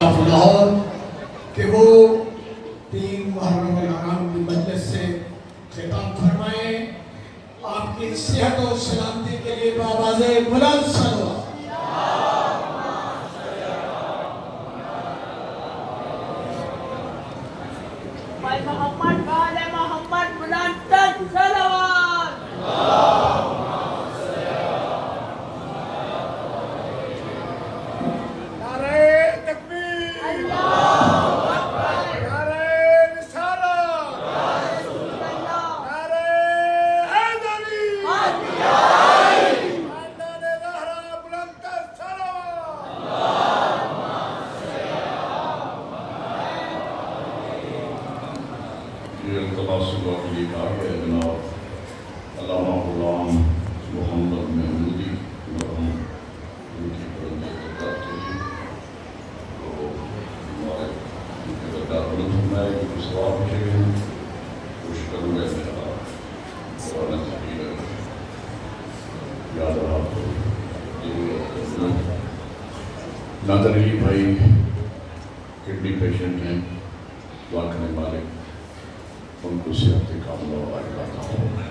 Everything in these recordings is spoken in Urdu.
لاہور کہ وہ 3 محرم الحرام کی مجلس سے خطاب فرمائیں. آپ کی صحت و سلامتی کے لیے بآواز بلند صلوات. محمد وآل محمد بلند صلوات. نادر علی بھائی کڈنی پیشنٹ ہیں، دعا کرنے والے، ان کو صحت کاملہ و عاجلہ عطا فرمائے.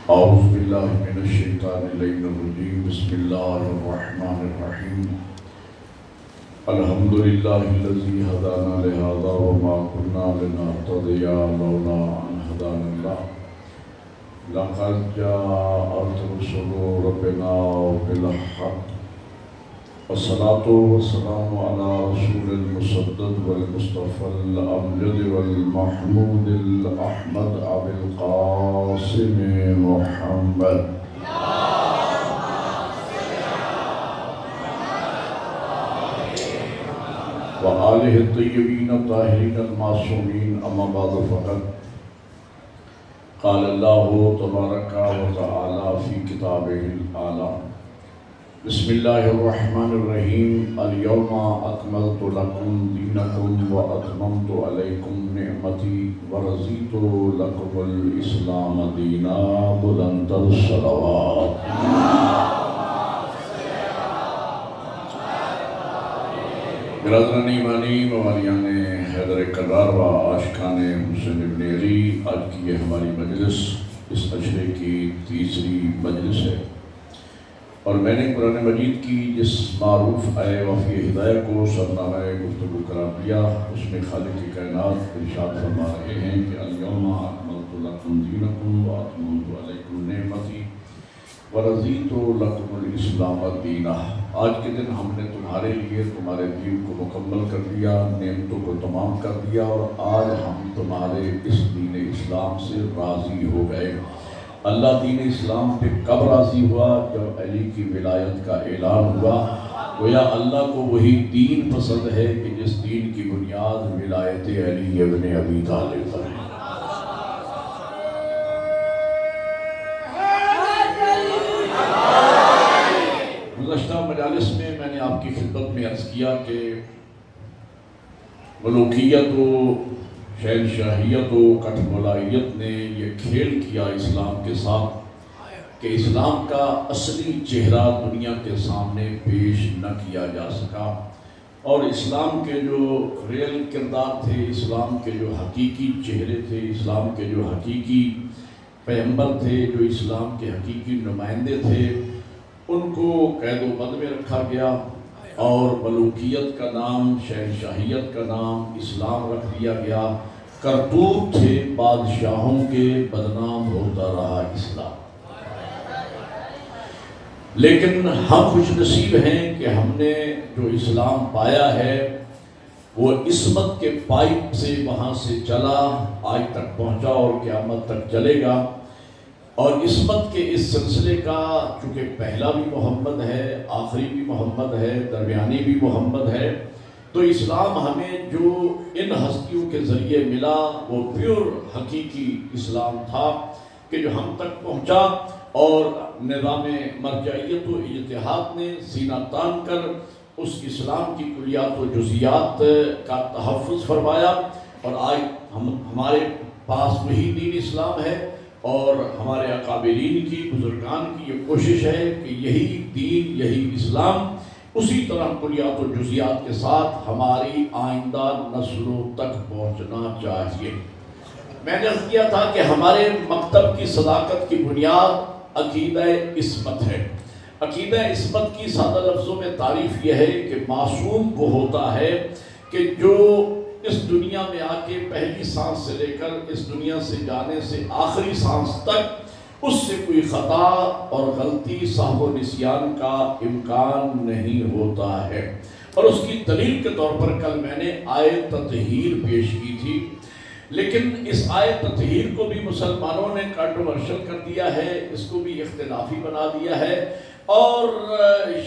اعوذ باللہ من الشیطان اللعین الرجیم. بسم اللہ الرحمن الرحیم. الحمدللہ الذی ہدانا لہذا وما كنا لنہتدی لولا ان ہدانا اللہ. لقد جاءت رسل ربنا بالحق والصلاة والسلام على رسول المسدد والمصطفى الأمجد والمحمود الأحمد أبي القاسم محمد. وآله الطيبين الطاهرين المعصومين. أما بعد فقد قال الله تبارك وتعالى في كتابه الأعلى. بسم اللہ الرحمن الرحیم. اليوم اکملت لکم دینکم واتممت علیکم نعمتی ورضیت لکم الاسلام دینا. بلند الصلوات. برادران ایمانی، موالیان حیدر کرار و عاشقان حسین ابن علی، آج کی یہ ہماری مجلس اس عشرے کی تیسری مجلس ہے، اور میں نے قرآن مجید کی جس معروف آئے وفی ہدایہ کو سرنامہ گفتگو قرار دیا، اس میں خالق کائنات ارشاد فرما رہے ہیں کہ الیوم اکملت لکم دینکم واتممت علیکم نعمتی ورضیت لکم الاسلام دینا. آج کے دن ہم نے تمہارے لیے تمہارے دین کو مکمل کر دیا، نعمتوں کو تمام کر دیا، اور آج ہم تمہارے اس دین اسلام سے راضی ہو گئے. اللہ دین اسلام پہ کب راضی ہوا؟ جب علی کی ولایت کا اعلان ہوا. گویا اللہ کو وہی دین پسند ہے کہ جس دین کی بنیاد ولایت علی ابن ابی طالب پر ہے. گزشتہ مجالس میں نے آپ کی خدمت میں عرض کیا کہ ملوکیت و شہنشاہیت و کٹھملائیت نے یہ کھیل کیا اسلام کے ساتھ کہ اسلام کا اصلی چہرہ دنیا کے سامنے پیش نہ کیا جا سکا، اور اسلام کے جو ریل کردار تھے، اسلام کے جو حقیقی چہرے تھے، اسلام کے جو حقیقی پیغمبر تھے، جو اسلام کے حقیقی نمائندے تھے، ان کو قید و بند میں رکھا گیا، اور ملوکیت کا نام، شہنشاہیت کا نام اسلام رکھ دیا گیا. کرتوت تھے بادشاہوں کے، بدنام ہوتا رہا اسلام. لیکن ہم خوش نصیب ہیں کہ ہم نے جو اسلام پایا ہے وہ عصمت کے پائپ سے وہاں سے چلا، آج تک پہنچا اور قیامت تک چلے گا. اور عصمت کے اس سلسلے کا چونکہ پہلا بھی محمد ہے، آخری بھی محمد ہے، درمیانی بھی محمد ہے، تو اسلام ہمیں جو ان ہستیوں کے ذریعے ملا وہ پیور حقیقی اسلام تھا کہ جو ہم تک پہنچا، اور نظام مرجعیت و اجتہاد نے سینہ تان کر اس اسلام کی کلیات و جزیات کا تحفظ فرمایا. اور آج ہمارے پاس وہی دین اسلام ہے، اور ہمارے اکابرین کی، بزرگان کی یہ کوشش ہے کہ یہی دین، یہی اسلام اسی طرح کلیات و جزیات کے ساتھ ہماری آئندہ نسلوں تک پہنچنا چاہیے۔ میں نے عرض کیا تھا کہ ہمارے مکتب کی صداقت کی بنیاد عقیدہ عصمت ہے۔ عقیدہ عصمت کی سادہ لفظوں میں تعریف یہ ہے کہ معصوم وہ ہوتا ہے کہ جو اس دنیا میں آ کے پہلی سانس سے لے کر اس دنیا سے جانے سے آخری سانس تک اس سے کوئی خطا اور غلطی سہو و نسیان کا امکان نہیں ہوتا ہے۔ اور اس کی دلیل کے طور پر کل میں نے آیت تطہیر پیش کی تھی، لیکن اس آیت تطہیر کو بھی مسلمانوں نے کنٹروورشل کر دیا ہے، اس کو بھی اختلافی بنا دیا ہے، اور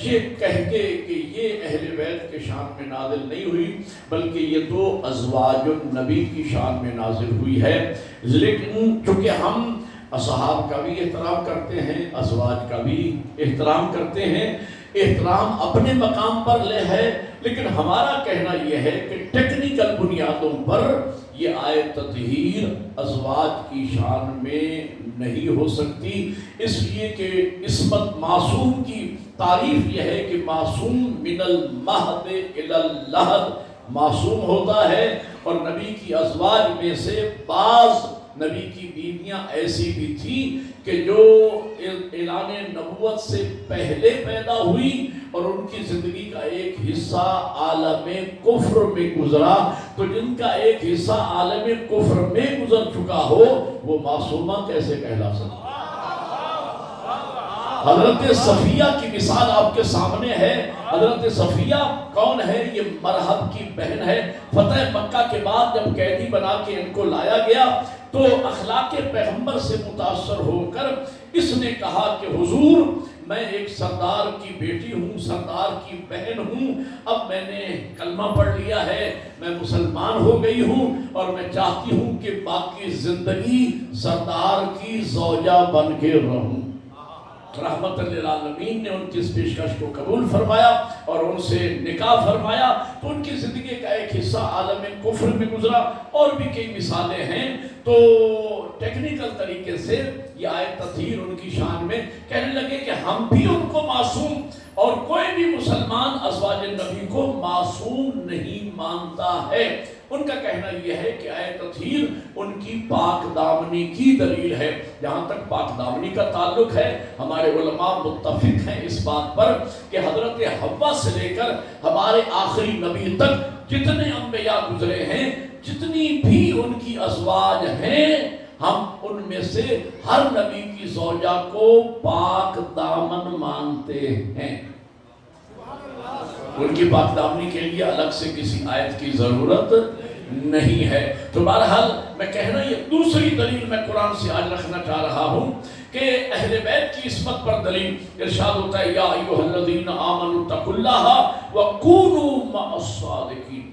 یہ کہہ کے کہ یہ اہل بیت کے شان میں نازل نہیں ہوئی بلکہ یہ تو ازواج النبی کی شان میں نازل ہوئی ہے۔ لیکن چونکہ ہم اصحاب کا بھی احترام کرتے ہیں، ازواج کا بھی احترام کرتے ہیں، احترام اپنے مقام پر لے ہے، لیکن ہمارا کہنا یہ ہے کہ ٹیکنیکل بنیادوں پر یہ آیت تطہیر ازواج کی شان میں نہیں ہو سکتی، اس لیے کہ عصمت معصوم کی تعریف یہ ہے کہ معصوم من المہد الی اللحد معصوم ہوتا ہے، اور نبی کی ازواج میں سے بعض نبی کی بیویاں ایسی بھی تھیں کہ جو اعلان نبوت سے پہلے پیدا ہوئی اور ان کی زندگی کا ایک حصہ عالم کفر میں گزرا، تو جن کا ایک حصہ عالم کفر میں گزر چکا ہو وہ معصومہ کیسے کہلا سکتا؟ حضرت صفیہ کی مثال آپ کے سامنے ہے۔ حضرت صفیہ کون ہے؟ یہ مرحب کی بہن ہے۔ فتح مکہ کے بعد جب قیدی بنا کے ان کو لایا گیا تو اخلاق پیغمبر سے متاثر ہو کر اس نے کہا کہ حضور میں ایک سردار کی بیٹی ہوں، سردار کی بہن ہوں، اب میں نے کلمہ پڑھ لیا ہے، میں مسلمان ہو گئی ہوں، اور میں چاہتی ہوں کہ باقی زندگی سردار کی زوجہ بن کے رہوں۔ رحمت للعالمین نے ان کی اس پیشکش کو قبول فرمایا اور ان سے نکاح فرمایا، تو ان کی زندگی کا ایک حصہ عالم کفر میں گزرا، اور بھی کئی مثالیں ہیں۔ تو ٹیکنیکل طریقے سے یہ آیت تطہیر ان کی شان میں کہنے لگے کہ ہم بھی ان کو معصوم، اور کوئی بھی مسلمان ازواج نبی کو معصوم نہیں مانتا ہے۔ ان کا کہنا یہ ہے کہ آیت تطہیر ان کی پاک دامنی کی دلیل ہے۔ جہاں تک پاک دامنی کا تعلق ہے، ہمارے علماء متفق ہیں اس بات پر کہ حضرت حوا سے لے کر ہمارے آخری نبی تک جتنے انبیاء گزرے ہیں، جتنی بھی ان کی ازواج ہیں، ہم ان میں سے ہر نبی کی زوجہ کو پاک دامن مانتے ہیں۔ ان کی پاک دامنی کے لیے الگ سے کسی آیت کی ضرورت نہیں ہے۔ تو بہرحال میں کہنا یہ دوسری دلیل میں قرآن سے آج رکھنا چاہ رہا ہوں کہ اہل بیت کی عصمت پر دلیل ارشاد ہوتا ہے یا ایھا الذین آمنوا اتقوا اللہ وکونوا مع الصادقین،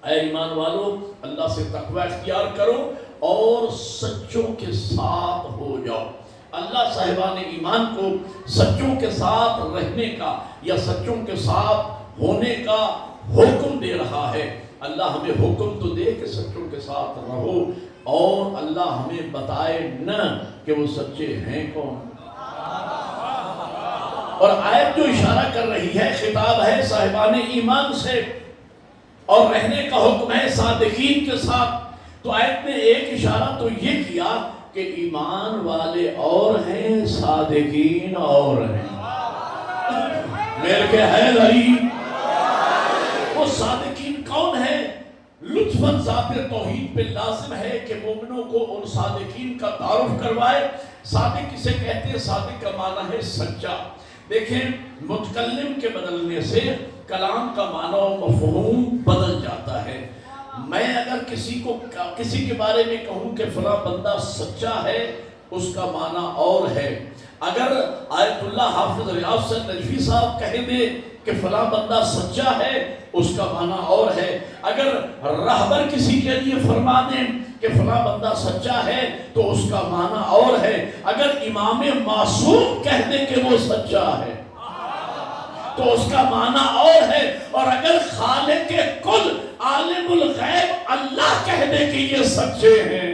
اے ایمان والو اللہ سے تقوی اختیار کرو اور سچوں کے ساتھ ہو جاؤ۔ اللہ صاحبان ایمان کو سچوں کے ساتھ رہنے کا یا سچوں کے ساتھ ہونے کا حکم دے رہا ہے۔ اللہ ہمیں حکم تو دے کہ سچوں کے ساتھ رہو، اور اللہ ہمیں بتائے نہ کہ وہ سچے ہیں کون۔ اور آیت جو اشارہ کر رہی ہے خطاب ہے صاحبان ایمان سے، اور رہنے کا حکم ہے صادقین کے ساتھ۔ تو آیت نے ایک اشارہ تو یہ کیا کہ ایمان والے اور ہیں، صادقین اور ہیں۔ میرے کے ہے غریب وہ صادقین کون ہے؟ لطفاً ذات توحید پہ لازم ہے کہ مومنوں کو ان صادقین کا تعارف کروائے۔ صادق کسے کہتے ہیں؟ صادق کا معنی ہے سچا۔ دیکھیں متکلم کے بدلنے سے کلام کا معنی و مفہوم بدل جاتا ہے۔ میں اگر کسی کے بارے میں کہوں کہ فلاں بندہ سچا ہے، اس کا معنی اور ہے۔ اگر آیت اللہ حافظ ریاض سے نجفی صاحب کہہ دے کہ فلاں بندہ سچا ہے، اس کا معنی اور ہے۔ اگر رہبر کسی کے لیے فرما دیں کہ فلاں بندہ سچا ہے تو اس کا معنی اور ہے۔ اگر امام معصوم کہہ دے کہ وہ سچا ہے تو اس کا معنی اور ہے۔ اور اگر خالق کل عالم الغیب اللہ کہہ دے کہ یہ سچے ہیں،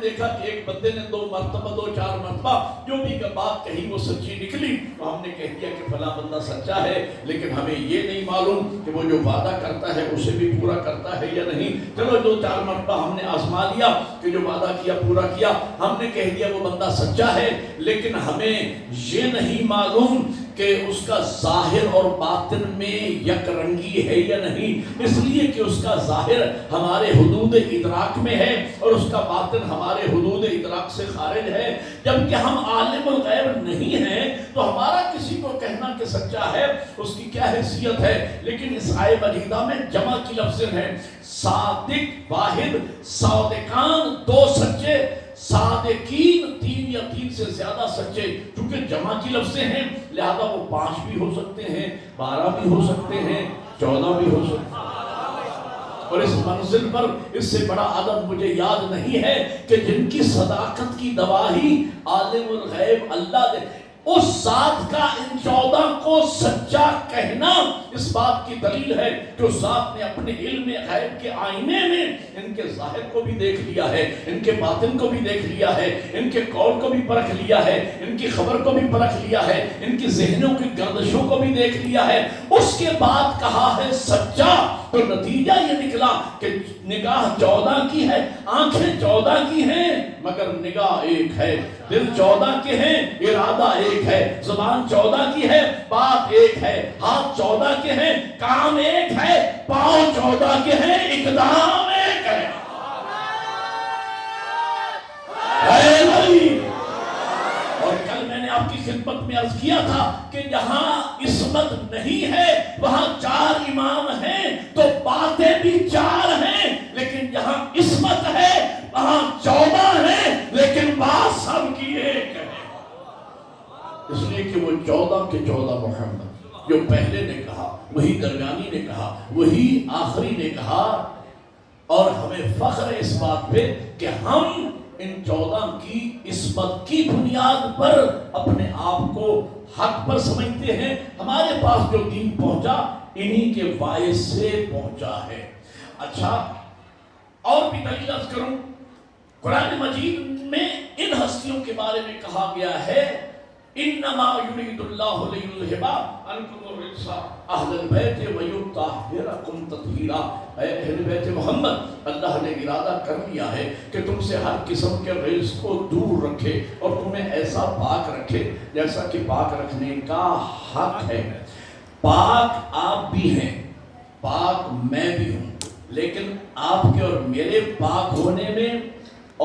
دیکھا کہ ایک بندے نے 2 مرتبہ 2-4 مرتبہ جو بھی بات کہی وہ سچی نکلی، تو ہم نے کہہ دیا کہ فلاں بندہ سچا ہے، لیکن ہمیں یہ نہیں معلوم کہ وہ جو وعدہ کرتا ہے اسے بھی پورا کرتا ہے یا نہیں۔ چلو 2-4 مرتبہ ہم نے آزما لیا کہ جو وعدہ کیا پورا کیا، ہم نے کہہ دیا وہ بندہ سچا ہے، لیکن ہمیں یہ نہیں معلوم کہ اس کا ظاہر اور باطن میں یک رنگی ہے یا نہیں، اس لیے کہ اس کا ظاہر ہمارے حدود ادراک میں ہے اور اس کا باطن ہمارے حدود ادراک سے خارج ہے۔ جبکہ ہم عالم الغیب نہیں ہیں تو ہمارا کسی کو کہنا کہ سچا ہے اس کی کیا حیثیت ہے۔ لیکن اس آیے مجیدہ میں جمع کی لفظ ہیں، صادق واحد، صادقان 2 سچے، صادقین 3 یا 3 سے زیادہ سچے۔ چونکہ جمع کی لفظیں ہیں لہذا وہ 5 بھی ہو سکتے ہیں، 12 بھی ہو سکتے ہیں، 14 بھی ہو سکتے ہیں۔ اور اس منزل پر اس سے بڑا عدد مجھے یاد نہیں ہے کہ جن کی صداقت کی گواہی عالم الغیب اللہ دے۔ اس ذات کا ان 14 کو سچا کہنا اس بات کی دلیل ہے کہ اس ذات نے اپنے علم غیب کے آئینے میں ان کے ظاہر کو بھی دیکھ لیا ہے، ان کے باطن کو بھی دیکھ لیا ہے، ان کے قول کو بھی پرکھ لیا ہے، ان کی خبر کو بھی پرکھ لیا ہے، ان کی ذہنوں کی گردشوں کو بھی دیکھ لیا ہے۔ اس کے بعد کہا ہے سچا، تو نتیجہ یہ نکلا کہ نگاہ 14 کی ہے، آنکھیں 14 کی ہیں مگر نگاہ ایک ہے، دل 14 کے ہیں ارادہ ایک ہے، زبان 14 کی ہے بات ایک ہے، ہاتھ 14 کے ہیں کام ایک ہے، پاؤں 14 کے ہیں اقدام ایک ہے۔ اے بھائی، اور کل میں نے آپ کی خدمت میں عرض کیا تھا کہ جہاں عصمت نہیں ہے وہاں 4 امام ہیں تو باتیں بھی 4 ہیں، لیکن جہاں عصمت ہے وہاں 14 ہیں لیکن بات سب کی ایک ہے۔ اس لیے کہ وہ 14 کے 14 محمد، جو پہلے نے کہا وہی درمیانی نے کہا وہی آخری نے کہا، اور ہمیں فخر ہے اس بات پہ کہ ہم ان 14 کی عصمت کی بنیاد پر اپنے آپ کو حق پر سمجھتے ہیں۔ ہمارے پاس جو دین پہنچا انہی کے باعث سے پہنچا ہے۔ اچھا، اور بھی دلیل عرض کروں، قرآن مجید میں ان ہستیوں کے بارے میں کہا گیا ہے انما یرید اللہ لیذھب عنکم الرجس اہل البیت ویطہرکم تطہیرا۔ اے اہل بیت محمد، اللہ نے ارادہ کر لیا ہے کہ تم سے ہر قسم کے رجس کو دور رکھے اور تمہیں ایسا پاک رکھے جیسا کہ پاک رکھنے کا حق ہے۔ پاک آپ بھی ہیں، پاک میں بھی ہوں، لیکن آپ کے اور میرے پاک ہونے میں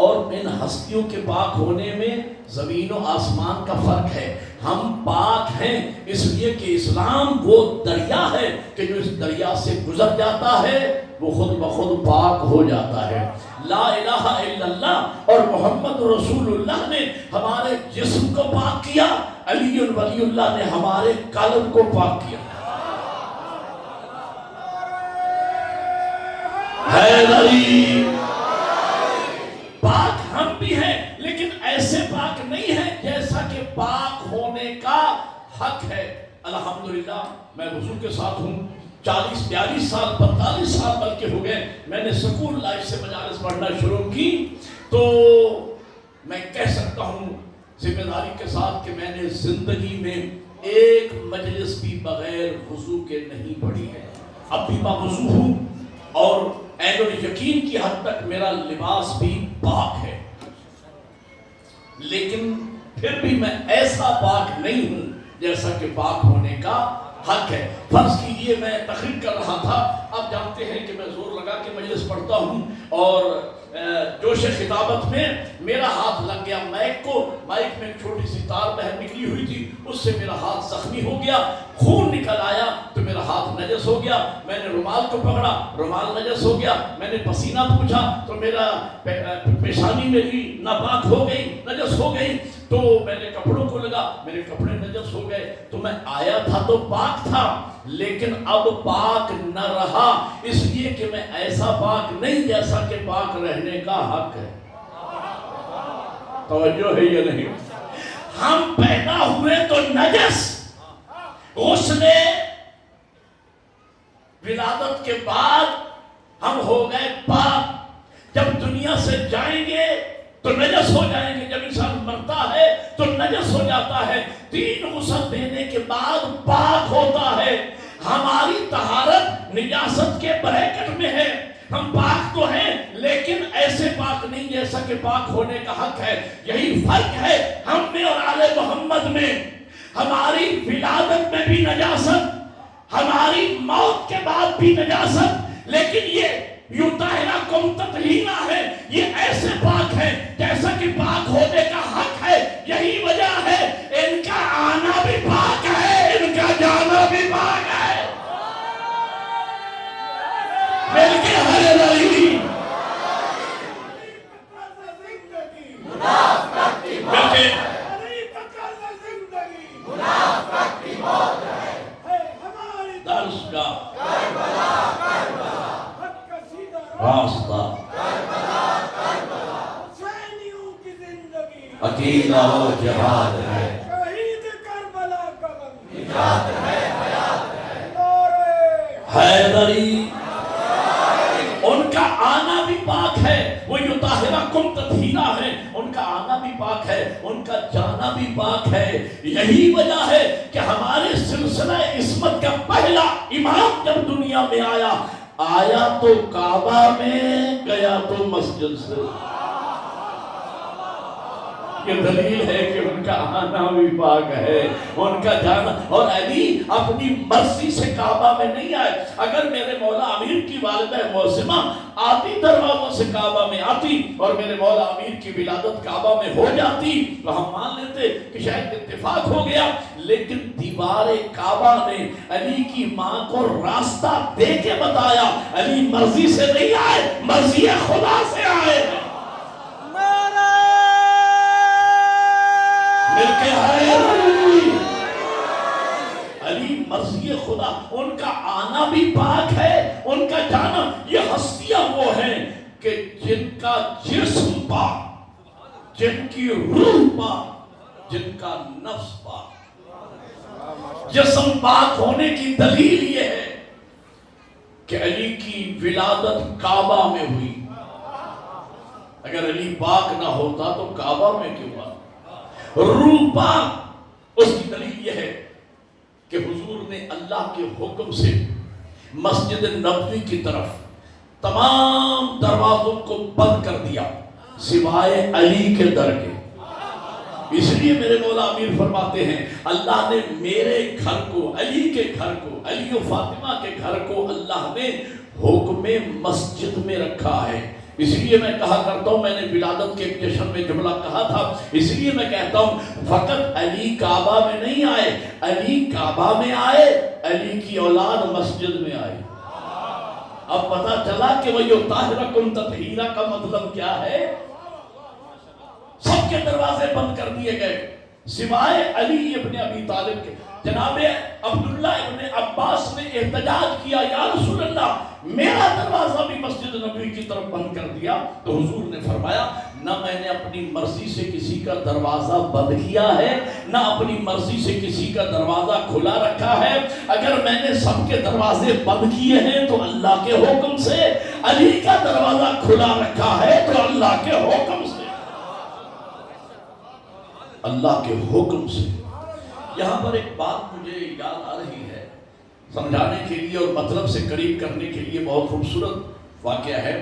اور ان ہستیوں کے پاک ہونے میں زمین و آسمان کا فرق ہے۔ ہم پاک ہیں اس لیے کہ اسلام وہ دریا ہے کہ جو اس دریا سے گزر جاتا ہے وہ خود بخود پاک ہو جاتا ہے۔ لا الہ الا اللہ اور محمد رسول اللہ نے ہمارے جسم کو پاک کیا، علی ولی اللہ نے ہمارے قلب کو پاک کیا۔ حیدری، پاک ہم بھی ہیں لیکن ایسے پاک نہیں ہیں جیسا کہ پاک ہونے کا حق ہے۔ الحمدللہ میں وضو کے ساتھ ہوں، 40-42 سال 45 سال بلکہ ہو گئے میں نے سکول لائف سے مجالس پڑھنا شروع کی، تو میں کہہ سکتا ہوں ذمہ داری کے ساتھ کہ میں نے زندگی میں ایک مجلس بھی بغیر وضو کے نہیں پڑھی ہے۔ اب بھی باوضو ہوں اور عین الیقین کی حد تک میرا لباس بھی پاک ہے، لیکن پھر بھی میں ایسا پاک نہیں ہوں جیسا کہ پاک ہونے کا حق ہے۔ فرض کیجئے میں تقریر کر رہا تھا، آپ جانتے ہیں کہ میں زور لگا کے مجلس پڑھتا ہوں اور جوش خطابت میں میرا ہاتھ لگ گیا مائک کو، مائک میں چھوٹی سی تار باہر نکلی ہوئی تھی، اس سے میرا ہاتھ زخمی ہو گیا، خون نکل آیا تو میرا ہاتھ نجس ہو گیا، میں نے رومال کو پکڑا، رومال نجس ہو گیا، میں نے پسینہ پوچھا تو میرا پیشانی میری ناپاک ہو گئی، نجس ہو گئی، تو میں نے کپڑوں کو لگا، میرے کپڑے نجس ہو گئے، تو میں آیا تھا تو پاک تھا لیکن اب پاک نہ رہا، اس لیے کہ میں ایسا پاک نہیں جیسا کہ پاک رہنے کا حق ہے۔ توجہ ہے یا نہیں؟ ہم پیدا ہوئے تو نجس، غسل ولادت کے بعد ہم ہو گئے پاک، جب دنیا سے جائیں گے تو نجس ہو جائیں گے. جب انسان مرتا ہے تو نجس ہو جاتا ہے. 3 غسل دینے کے بعد پاک ہوتا ہے. ہماری طہارت نجاست کے بریکٹ میں ہے. ہم پاک تو ہیں لیکن ایسے پاک نہیں جیسا کہ پاک ہونے کا حق ہے. یہی فرق ہے ہم میں اور آل محمد میں. ہماری ولادت میں بھی نجاست, ہماری موت کے بعد بھی نجاست, لیکن یہ یطہرکم تطہیرا ہے. یہ ایسے پاک ہے جیسا کہ پاک ہونے کا حق ہے. یہی وجہ ہے ان کا آنا بھی پاک ہے, ان کا جانا بھی پاک ہے. مل کے حیدری راستہ عقیدہ و جہاد ہے, شہید کربلا کا غم نجات ہے, حیات ہے. حیدری ان کا آنا بھی پاک ہے. وہ یطہرکم تطہیرا ہے. ان کا آنا بھی پاک ہے, ان کا جانا بھی پاک ہے. یہی وجہ ہے کہ ہمارے سلسلہ عصمت کا پہلا امام جب دنیا میں آیا تو کعبہ میں, گیا تو مسجد سے. یہ دلیل ہے کہ ان کا آنا بھی پاک ہے, ان کا جانا. اور علی اپنی مرضی سے کعبہ میں نہیں آئے. اگر میرے مولا امیر کی والدہ معصمہ آتی دروازوں سے کعبہ میں آتی اور میرے مولا امیر کی ولادت کعبہ میں ہو جاتی تو ہم مان لیتے کہ شاید اتفاق ہو گیا. لیکن دیوار کعبہ نے علی کی ماں کو راستہ دے کے بتایا. علی مرضی سے نہیں آئے, مرضی خدا سے آئے. علی مرضی خدا. ان کا آنا بھی پاک ہے, ان کا جانا. یہ ہستیاں وہ ہیں کہ جن کا جسم پاک, جن کی روح پاک, جن کا نفس پاک. جسم پاک ہونے کی دلیل یہ ہے کہ علی کی ولادت کعبہ میں ہوئی. اگر علی پاک نہ ہوتا تو کعبہ میں کیوں آتا؟ روح پاک. اس کی دلیل یہ ہے کہ حضور نے اللہ کے حکم سے مسجد نبوی کی طرف تمام دروازوں کو بند کر دیا سوائے علی کے در کے. اس لیے میرے مولا امیر فرماتے ہیں اللہ نے میرے گھر کو, علی کے گھر کو, علی و فاطمہ کے گھر کو اللہ نے حکم مسجد میں رکھا ہے. اس لیے میں کہا کرتا ہوں, میں نے ولادت کے ایک جشن میں جملہ کہا تھا, اس لیے میں کہتا ہوں فقط علی کعبہ میں نہیں آئے, علی کعبہ میں آئے, علی کی اولاد مسجد میں آئی. اب پتا چلا کہ وہ یطہرکم تطہیرا کا مطلب کیا ہے. سب کے دروازے بند کر دیے گئے سوائے علی ابن ابی طالب کے. جناب عبداللہ ابن عباس نے احتجاج کیا, یا رسول اللہ میرا دروازہ بھی مسجد نبوی کی طرف بند کر دیا. تو حضور نے فرمایا نہ میں نے اپنی مرضی سے کسی کا دروازہ بند کیا ہے, نہ اپنی مرضی سے کسی کا دروازہ کھلا رکھا ہے. اگر میں نے سب کے دروازے بند کیے ہیں تو اللہ کے حکم سے, علی کا دروازہ کھلا رکھا ہے تو اللہ کے حکم سے, اللہ کے حکم سے. یہاں پر ایک بات مجھے یاد آ رہی ہے سمجھانے کے لیے اور مطلب سے قریب کرنے کے لیے. بہت خوبصورت واقعہ ہے.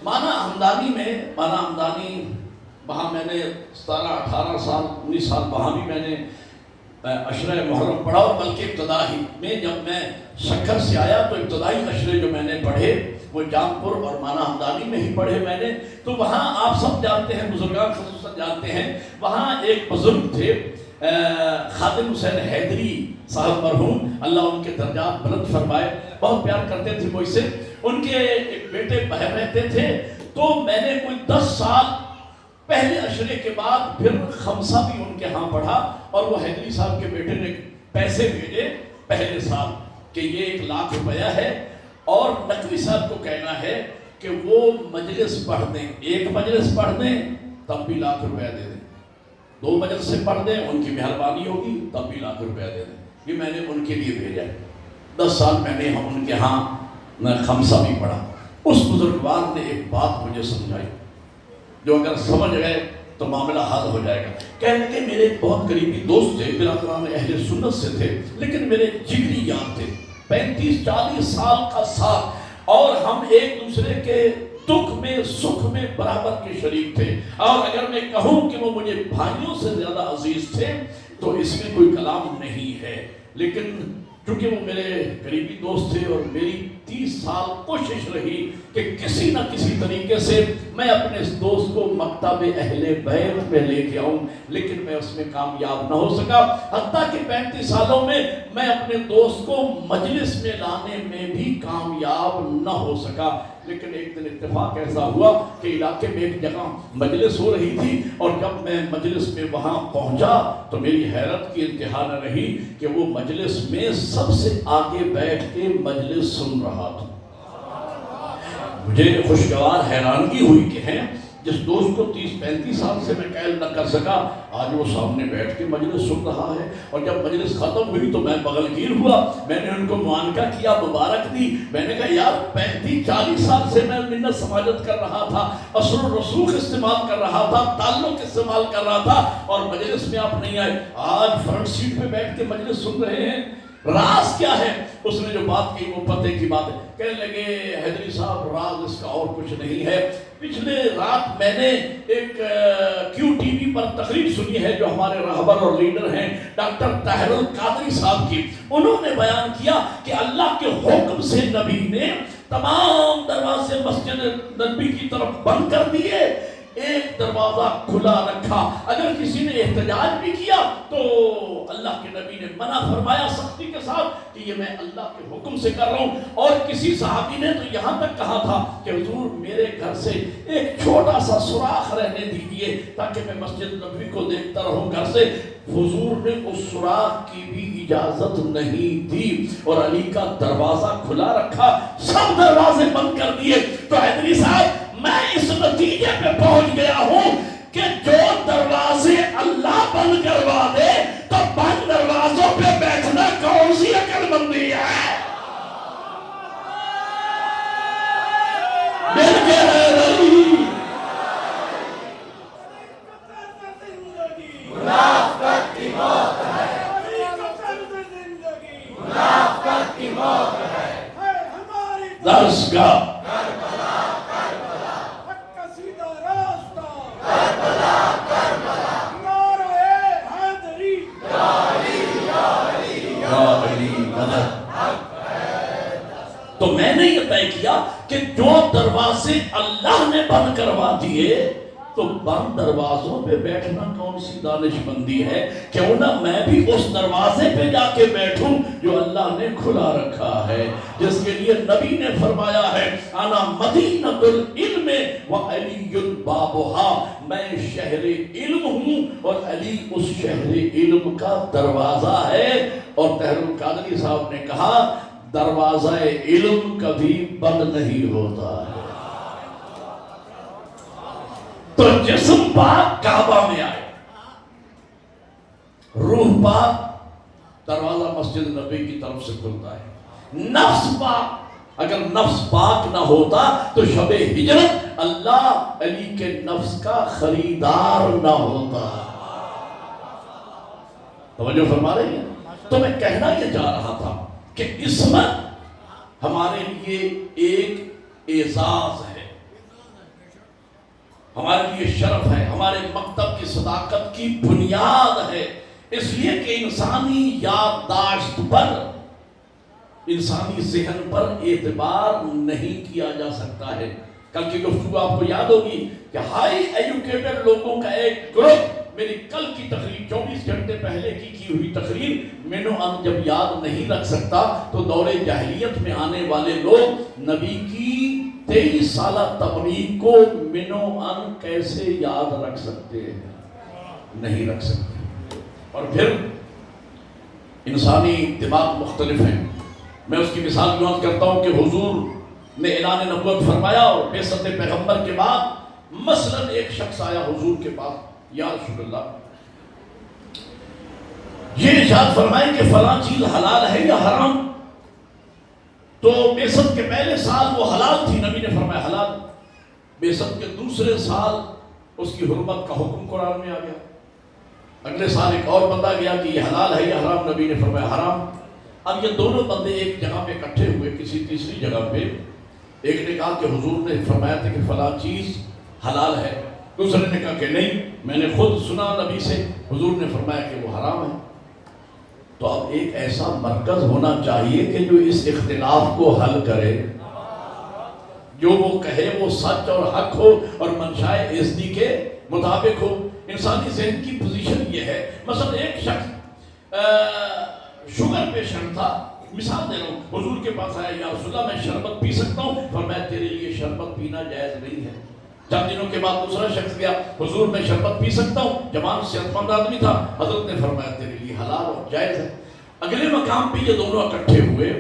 مانا ہمدانی میں, مانا ہمدانی وہاں میں نے 17, 18 سال, 19 سال وہاں بھی میں نے عشرہ محرم پڑھا. اور بلکہ ابتدائی میں جب میں شکر سے آیا تو ابتدائی عشرے جو میں نے پڑھے وہ جامپور اور مانا ہمدانی میں ہی پڑھے میں نے. تو وہاں آپ سب جانتے ہیں, بزرگان خصوصاً جانتے ہیں, وہاں ایک بزرگ تھے خادم حسین حیدری صاحب مرحوم, اللہ ان کے درجات بلند فرمائے. بہت پیار کرتے تھے وہ اسے. ان کے ایک بیٹے بہن رہتے تھے. تو میں نے کوئی 10 سال پہلے عشرے کے بعد پھر خمسہ بھی ان کے ہاں پڑھا. اور وہ حیدری صاحب کے بیٹے نے پیسے بھیجے پہلے سال کہ یہ 1 لاکھ روپیہ ہے اور نقوی صاحب کو کہنا ہے کہ وہ مجلس پڑھ دیں, 1 مجلس پڑھ دیں تب بھی 1 لاکھ روپیہ دے دیں, 2 مجلس سے پڑھ دیں ان کی مہربانی ہوگی تب بھی 1 لاکھ روپیہ دے دیں. یہ میں نے ان کے لیے بھیجا ہے. 10 سال میں نے ان کے ہاں خمسہ بھی پڑھا. اس بزرگوار نے ایک بات مجھے سمجھائی, جو اگر سمجھ گئے تو معاملہ حل ہو جائے گا۔ کہنے لگے میرے بہت قریبی دوست تھے، برادران اہل سنت سے تھے، لیکن میرے جگری یار تھے، 35-40 سال کا ساتھ، اور ہم ایک دوسرے کے دکھ میں سکھ میں برابر کے شریک تھے، اور اگر میں کہوں کہ وہ مجھے بھائیوں سے زیادہ عزیز تھے تو اس میں کوئی کلام نہیں ہے، لیکن چونکہ وہ میرے قریبی دوست تھے اور میری 30 سال کوشش رہی کہ کسی نہ کسی طریقے سے میں اپنے اس دوست کو مکتب اہل بیت میں لے کے آؤں، لیکن میں اس میں کامیاب نہ ہو سکا، حتیٰ کہ 35 سالوں میں میں اپنے دوست کو مجلس میں لانے میں بھی کامیاب نہ ہو سکا۔ لیکن ایک دن اتفاق ایسا ہوا کہ علاقے میں ایک جگہ مجلس ہو رہی تھی، اور جب میں مجلس میں وہاں پہنچا تو میری حیرت کی انتہا نہ رہی کہ وہ مجلس میں سب سے آگے بیٹھ کے مجلس سن رہا تھا۔ مجھے خوشگوار حیرانگی ہوئی کہ ہیں جس دوست کو 30-35 سال سے میں قائل نہ کر سکا، آج وہ سامنے بیٹھ کے مجلس سن رہا ہے۔ اور جب مجلس ختم ہوئی تو میں بغل گیر ہوا، میں نے ان کو معانقہ کیا، مبارک دی، میں نے کہا یار 35-40 سال سے میں منت سماجت کر رہا تھا، اثر و رسوخ استعمال کر رہا تھا، تعلق استعمال کر رہا تھا، اور مجلس میں آپ نہیں آئے، آج فرنٹ سیٹ پہ بیٹھ کے مجلس سن رہے ہیں، راز کیا ہے؟ اس نے جو بات کی وہ پتے کی بات ہے۔ کہنے لگے حیدری صاحب راز اس کا اور کچھ نہیں ہے، پچھلے رات میں نے ایک کیو ٹی وی پر تقریر سنی ہے جو ہمارے رہبر اور لیڈر ہیں ڈاکٹر طاہر القادری صاحب کی، انہوں نے بیان کیا کہ اللہ کے حکم سے نبی نے تمام دروازے مسجد نبی کی طرف بند کر دیے، ایک دروازہ کھلا رکھا، اگر کسی نے احتجاج بھی کیا تو اللہ کے نبی نے منع فرمایا سختی کے ساتھ کہ یہ میں اللہ کے حکم سے کر رہا ہوں۔ اور کسی صحابی نے تو یہاں تک کہا تھا کہ حضور میرے گھر سے ایک چھوٹا سا سوراخ رہنے دیجیے تاکہ میں مسجد نبوی کو دیکھتا رہوں گھر سے، حضور نے اس سوراخ کی بھی اجازت نہیں دی، اور علی کا دروازہ کھلا رکھا، سب دروازے بند کر دیے۔ تو حیدری صاحب میں اس نتیجے پہ پہنچ گیا ہوں کہ جو دروازے اللہ بند کروا دے تو بند دروازوں پہ بیٹھنا کون سی عقل مندی ہے؟ مل کے رہی منافقت کی موت ہے، منافقت کی موت ہے، درسگاہ تو میں نے یہ طے کیا کہ جو دروازے اللہ نے بند کروا دیے تو بند دروازوں پہ بیٹھنا کون سی دانش مندی ہے، کیوں نہ میں بھی اس دروازے پہ جا کے بیٹھوں جو اللہ نے کھلا رکھا ہے، جس کے لیے نبی نے فرمایا ہے انا مدینۃ العلم وعلی بابھا، میں شہر علم ہوں اور علی اس شہر علم کا دروازہ ہے۔ اور طاہر القادری صاحب نے کہا دروازہ علم کبھی بند نہیں ہوتا ہے۔ تو جسم پاک کعبہ میں آئے، روح پاک دروازہ مسجد نبی کی طرف سے کھلتا ہے، نفس پاک، اگر نفس پاک نہ ہوتا تو شب ہجرت اللہ علی کے نفس کا خریدار نہ ہوتا۔ توجہ فرما رہی ہیں؟ تو میں کہنا یہ چاہ رہا تھا کہ عصمت ہمارے لیے ایک اعزاز ہے، ہمارے لیے شرف ہے، ہمارے مکتب کی صداقت کی بنیاد ہے، اس لیے کہ انسانی یادداشت پر، انسانی ذہن پر اعتبار نہیں کیا جا سکتا ہے۔ کل کی گفتگو آپ کو یاد ہوگی کہ ہائی ایجوکیٹڈ لوگوں کا ایک گروپ، میری کل کی تقریر 24 گھنٹے پہلے کی ہوئی تقریر مینو ان جب یاد نہیں رکھ سکتا تو دور جاہلیت میں آنے والے لوگ نبی کی 23 سالہ تبلیغ کو مینو ان کیسے یاد رکھ سکتے ہیں؟ نہیں رکھ سکتے۔ اور پھر انسانی دماغ مختلف ہیں، میں اس کی مثال یوں کرتا ہوں کہ حضور نے اعلان نبوت فرمایا اور بعثت پیغمبر کے بعد مثلاً ایک شخص آیا حضور کے پاس، یا رسول اللہ یہ ارشاد فرمائیں کہ فلاں چیز حلال ہے یا حرام؟ تو بعثت کے پہلے سال وہ حلال تھی، نبی نے فرمایا حلال۔ بعثت کے دوسرے سال اس کی حرمت کا حکم قرآن میں آ گیا۔ اگلے سال ایک اور بندہ گیا کہ یہ حلال ہے یا حرام، نبی نے فرمایا حرام۔ اب یہ دونوں بندے ایک جگہ پہ اکٹھے ہوئے کسی تیسری جگہ پہ، ایک نے کہا کہ حضور نے فرمایا تھا کہ فلاں چیز حلال ہے، دوسرے نے کہا کہ نہیں، میں نے خود سنا نبی سے، حضور نے فرمایا کہ وہ حرام ہے۔ تو اب ایک ایسا مرکز ہونا چاہیے کہ جو اس اختلاف کو حل کرے، جو وہ کہے وہ سچ اور حق ہو اور منشائے عزتی کے مطابق ہو۔ انسانی ذہن کی پوزیشن یہ ہے، مثلا ایک شخص شوگر پیشنٹ تھا، مثال دے رہا ہوں، حضور کے پاس آیا، یا رسول اللہ میں شربت پی سکتا ہوں؟ فرمایا تیرے لیے شربت پینا جائز نہیں ہے۔ چند دنوں کے بعد دوسرا شخص گیا، حضور میں شربت پی سکتا ہوں؟ جوان صحت مند آدمی تھا، حضرت نے فرمایا تیرے لیے حلال اور جائز ہے۔ اگلے مقام پہ یہ دونوں اکٹھے ہوئے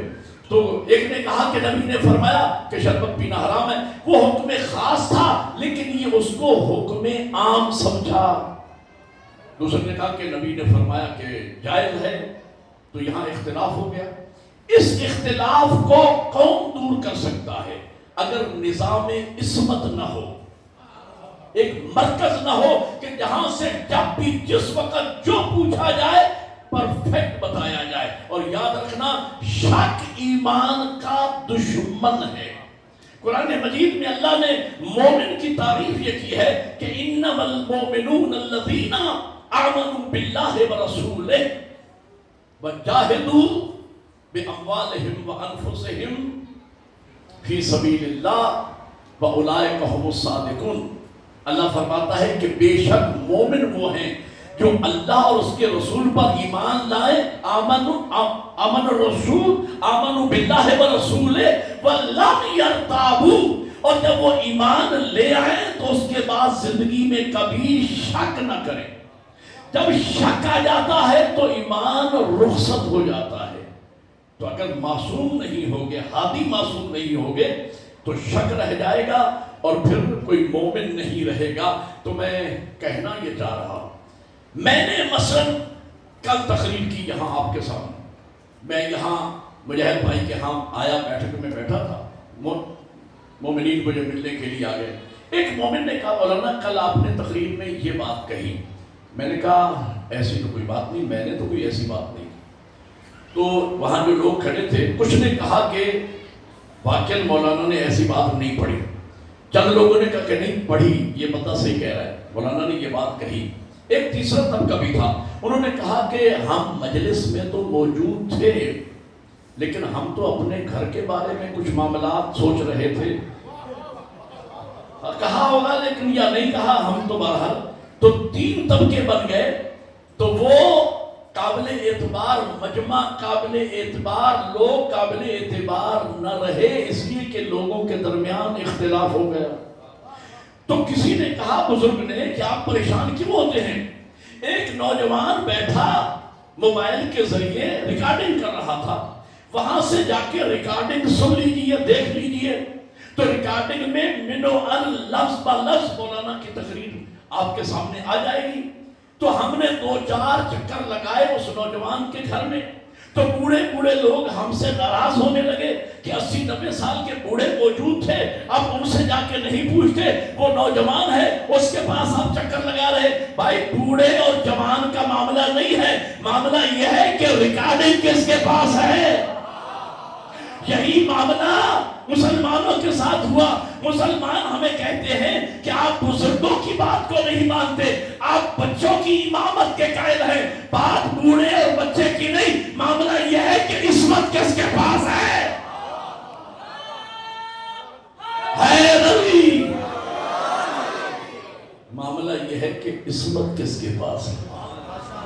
تو ایک نے کہا کہ نبی نے فرمایا کہ شربت پینا حرام ہے، وہ حکم خاص تھا لیکن یہ اس کو حکم عام سمجھا۔ دوسرے نے کہا کہ نبی نے فرمایا کہ جائز ہے، تو یہاں اختلاف ہو گیا۔ اس اختلاف کو کون دور کر سکتا ہے؟ اگر نظام عصمت نہ ہو، ایک مرکز نہ ہو کہ جہاں سے جب بھی جس وقت جو پوچھا جائے پرفیکٹ بتایا جائے۔ اور یاد رکھنا، شک ایمان کا دشمن ہے۔ قرآن مجید میں اللہ نے مومن کی تعریف یہ کی ہے کہ انما المؤمنون الذین آمنوا باللہ ورسولہ وجاہدوا باموالہم وانفسہم فی سبیل اللہ واولئک هم الصادقون۔ اللہ فرماتا ہے کہ بے شک مومن وہ ہیں جو اللہ اور اس کے رسول پر ایمان لائے، آمن الرسول آمنوا باللہ ورسولہ ولم یرتابوا، اور جب وہ ایمان لے آئے تو اس کے بعد زندگی میں کبھی شک نہ کریں۔ جب شک آ جاتا ہے تو ایمان رخصت ہو جاتا ہے۔ تو اگر معصوم نہیں ہوگے، ہادی معصوم نہیں ہوگے تو شک رہ جائے گا اور پھر کوئی مومن نہیں رہے گا۔ تو میں کہنا یہ چاہ رہا ہوں، میں نے مثلا کل تقریر کی یہاں آپ کے سامنے، میں یہاں مجاہد بھائی کے ہاں آیا، بیٹھک میں بیٹھا تھا، مومنین مجھے ملنے کے لیے آ گئے۔ ایک مومن نے کہا مولانا کل آپ نے تقریر میں یہ بات کہی۔ میں نے کہا ایسی تو کوئی بات نہیں، میں نے تو کوئی ایسی بات نہیں۔ تو وہاں جو لوگ کھڑے تھے کچھ نے کہا کہ واقعاً مولانا نے ایسی بات نہیں پڑھی، چند لوگوں نے کہا کہ نہیں پڑھی، یہ بندہ صحیح کہہ رہا ہے، مولانا نے یہ بات کہی۔ ایک تیسرا طبقہ بھی تھا، انہوں نے کہا کہ ہم مجلس میں تو موجود تھے لیکن ہم تو اپنے گھر کے بارے میں کچھ معاملات سوچ رہے تھے۔ کہا ہوگا لیکن یا نہیں کہا، ہم تو بہرحال تو تین طبقے بن گئے۔ تو وہ قابل اعتبار مجمع، قابل اعتبار لوگ قابل اعتبار نہ رہے، اس لیے کہ لوگوں کے درمیان اختلاف ہو گیا۔ تو کسی نے کہا بزرگ نے کہ آپ پریشان کیوں ہوتے ہیں؟ ایک نوجوان بیٹھا موبائل کے ذریعے ریکارڈنگ کر رہا تھا، وہاں سے جا کے ریکارڈنگ سن لیجئے، دیکھ لیجئے۔ تو ریکارڈنگ میں منو ان لفظ با لفظ مولانا کی تقریر آپ کے سامنے آ جائے گی۔ تو ہم نے 2-4 چکر لگائے اس نوجوان کے گھر میں، تو بوڑھے لوگ ہم سے ناراض ہونے لگے کہ 80-90 سال کے بوڑھے موجود تھے، اب ان سے جا کے نہیں پوچھتے، وہ نوجوان ہے اس کے پاس آپ چکر لگا رہے۔ بھائی بوڑھے اور جوان کا معاملہ نہیں ہے، معاملہ یہ ہے کہ ریکارڈنگ کس کے پاس ہے۔ یہی معاملہ مسلمانوں کے ساتھ ہوا۔ مسلمان ہمیں کہتے ہیں کہ آپ بزرگوں کی بات کو نہیں مانتے، آپ بچوں کی امامت کے قائل ہیں۔ بات بوڑھے اور بچے کی نہیں، معاملہ یہ ہے کہ عصمت کس کے پاس ہے۔ نبی معاملہ یہ ہے کہ عصمت کس کے پاس ہے۔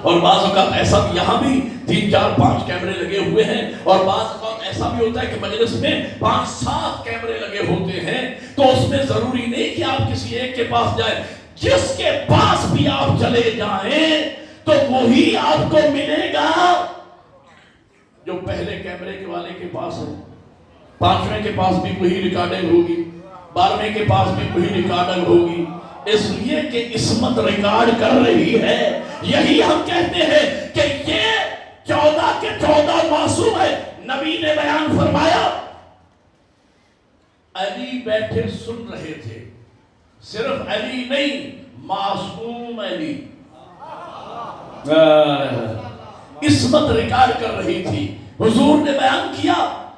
اور بعض اوقات ایسا بھی، یہاں بھی 3-4-5 کیمرے لگے ہوئے ہیں، اور بعض اوقات ایسا بھی ہوتا ہے کہ مجلس میں 5-7 کیمرے لگے ہوتے ہیں، تو اس میں ضروری نہیں کہ آپ کسی ایک کے پاس جائیں، جس کے پاس بھی آپ چلے جائیں تو وہی آپ کو ملے گا جو پہلے کیمرے کے والے کے پاس ہے۔ 5ویں کے پاس بھی وہی ریکارڈنگ ہوگی، 12ویں کے پاس بھی وہی ریکارڈنگ ہوگی، اس لیے کہ عصمت ریکارڈ کر رہی ہے۔ یہی ہم کہتے ہیں کہ یہ 14 کے 14 معصوم ہے۔ نبی نے بیان فرمایا، علی بیٹھے سن رہے تھے، صرف علی نہیں، معصوم علی عصمت ریکارڈ کر رہی تھی، حضور نے بیان کیا،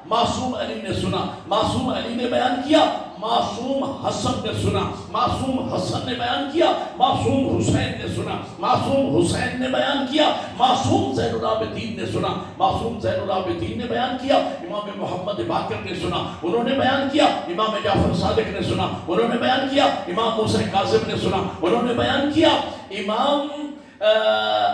معصوم علی نے سنا، معصوم علی نے بیان کیا، معصوم حسن نے سنا، معصوم حسن نے بیان کیا، معصوم حسین نے سنا، معصوم حسین نے بیان کیا، معصوم زین العابدین نے سنا، معصوم زین العابدین نے بیان کیا، امام محمد باقر نے سنا، انہوں نے بیان کیا، امام جعفر صادق نے سنا، انہوں نے بیان کیا، امام موسیٰ کاظم نے سنا، انہوں نے بیان کیا، امام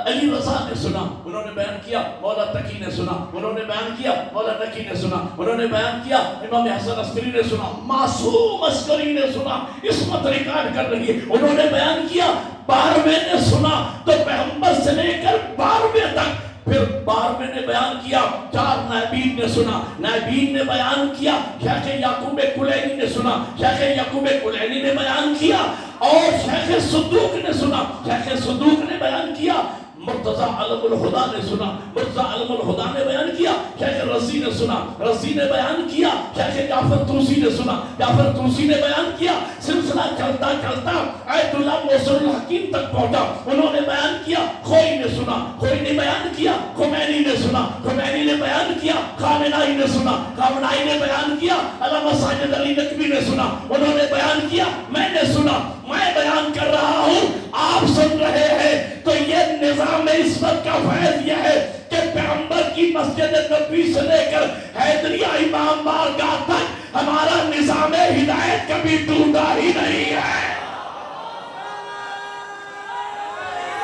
علی رضا نے سنا، انہوں نے بیان کیا، مولا تقی نے سنا، انہوں نے بیان کیا، مولا نقی نے سنا، انہوں نے بیان کیا، امام حسن عسکری نے سنا، معصوم عسکری نے سنا، عصمت ریکارڈ کر رہی ہے، انہوں نے بیان کیا، 12ویں نے سنا، تو پیغمبر سے لے کر 12ویں تک، پھر 12ویں نے بیان کیا، 4 نائبین نے سنا، نائبین نے بیان کیا، شیخ یعقوب کلینی نے سنا، شیخ یعقوب کلینی نے بیان کیا، اور شیخ صدوق نے سنا، شیخ صدوق نے بیان کیا، مرتضی علم الہدا نے سنا، مرتضی علم الہدا نے بیان کیا، شیخ رضی نے سنا، رضی نے بیان کیا، شیخ جعفر طوسی نے سنا، جعفر طوسی نے بیان کیا، سلسلہ چلتا چلتا آیت اللہ موصل الحکیم تک پہنچا، انہوں نے بیان کیا، خوئی نے سنا، خوئی نے بیان کیا، خمینی نے سنا، خمینی نے بیان کیا، خامنائی نے سنا، خامنائی نے بیان کیا، علامہ ساجد علی نقوی نے سنا، انہوں نے بیان کیا، میں نے سنا، میں بیان کر رہا ہوں، آپ سن رہے ہیں، تو یہ نظام عصمت کا فیض یہ ہے کہ پیغمبر کی مسجد نبوی سے لے کر حیدریہ امام بارگاہ تک ہمارا نظام ہدایت کبھی ٹوٹا ہی نہیں ہے۔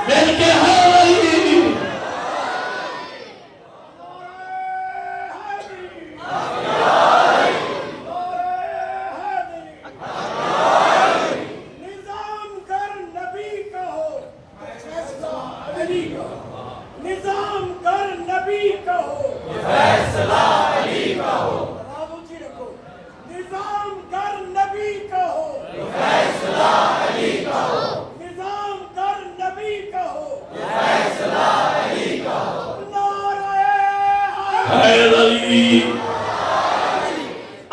مل کے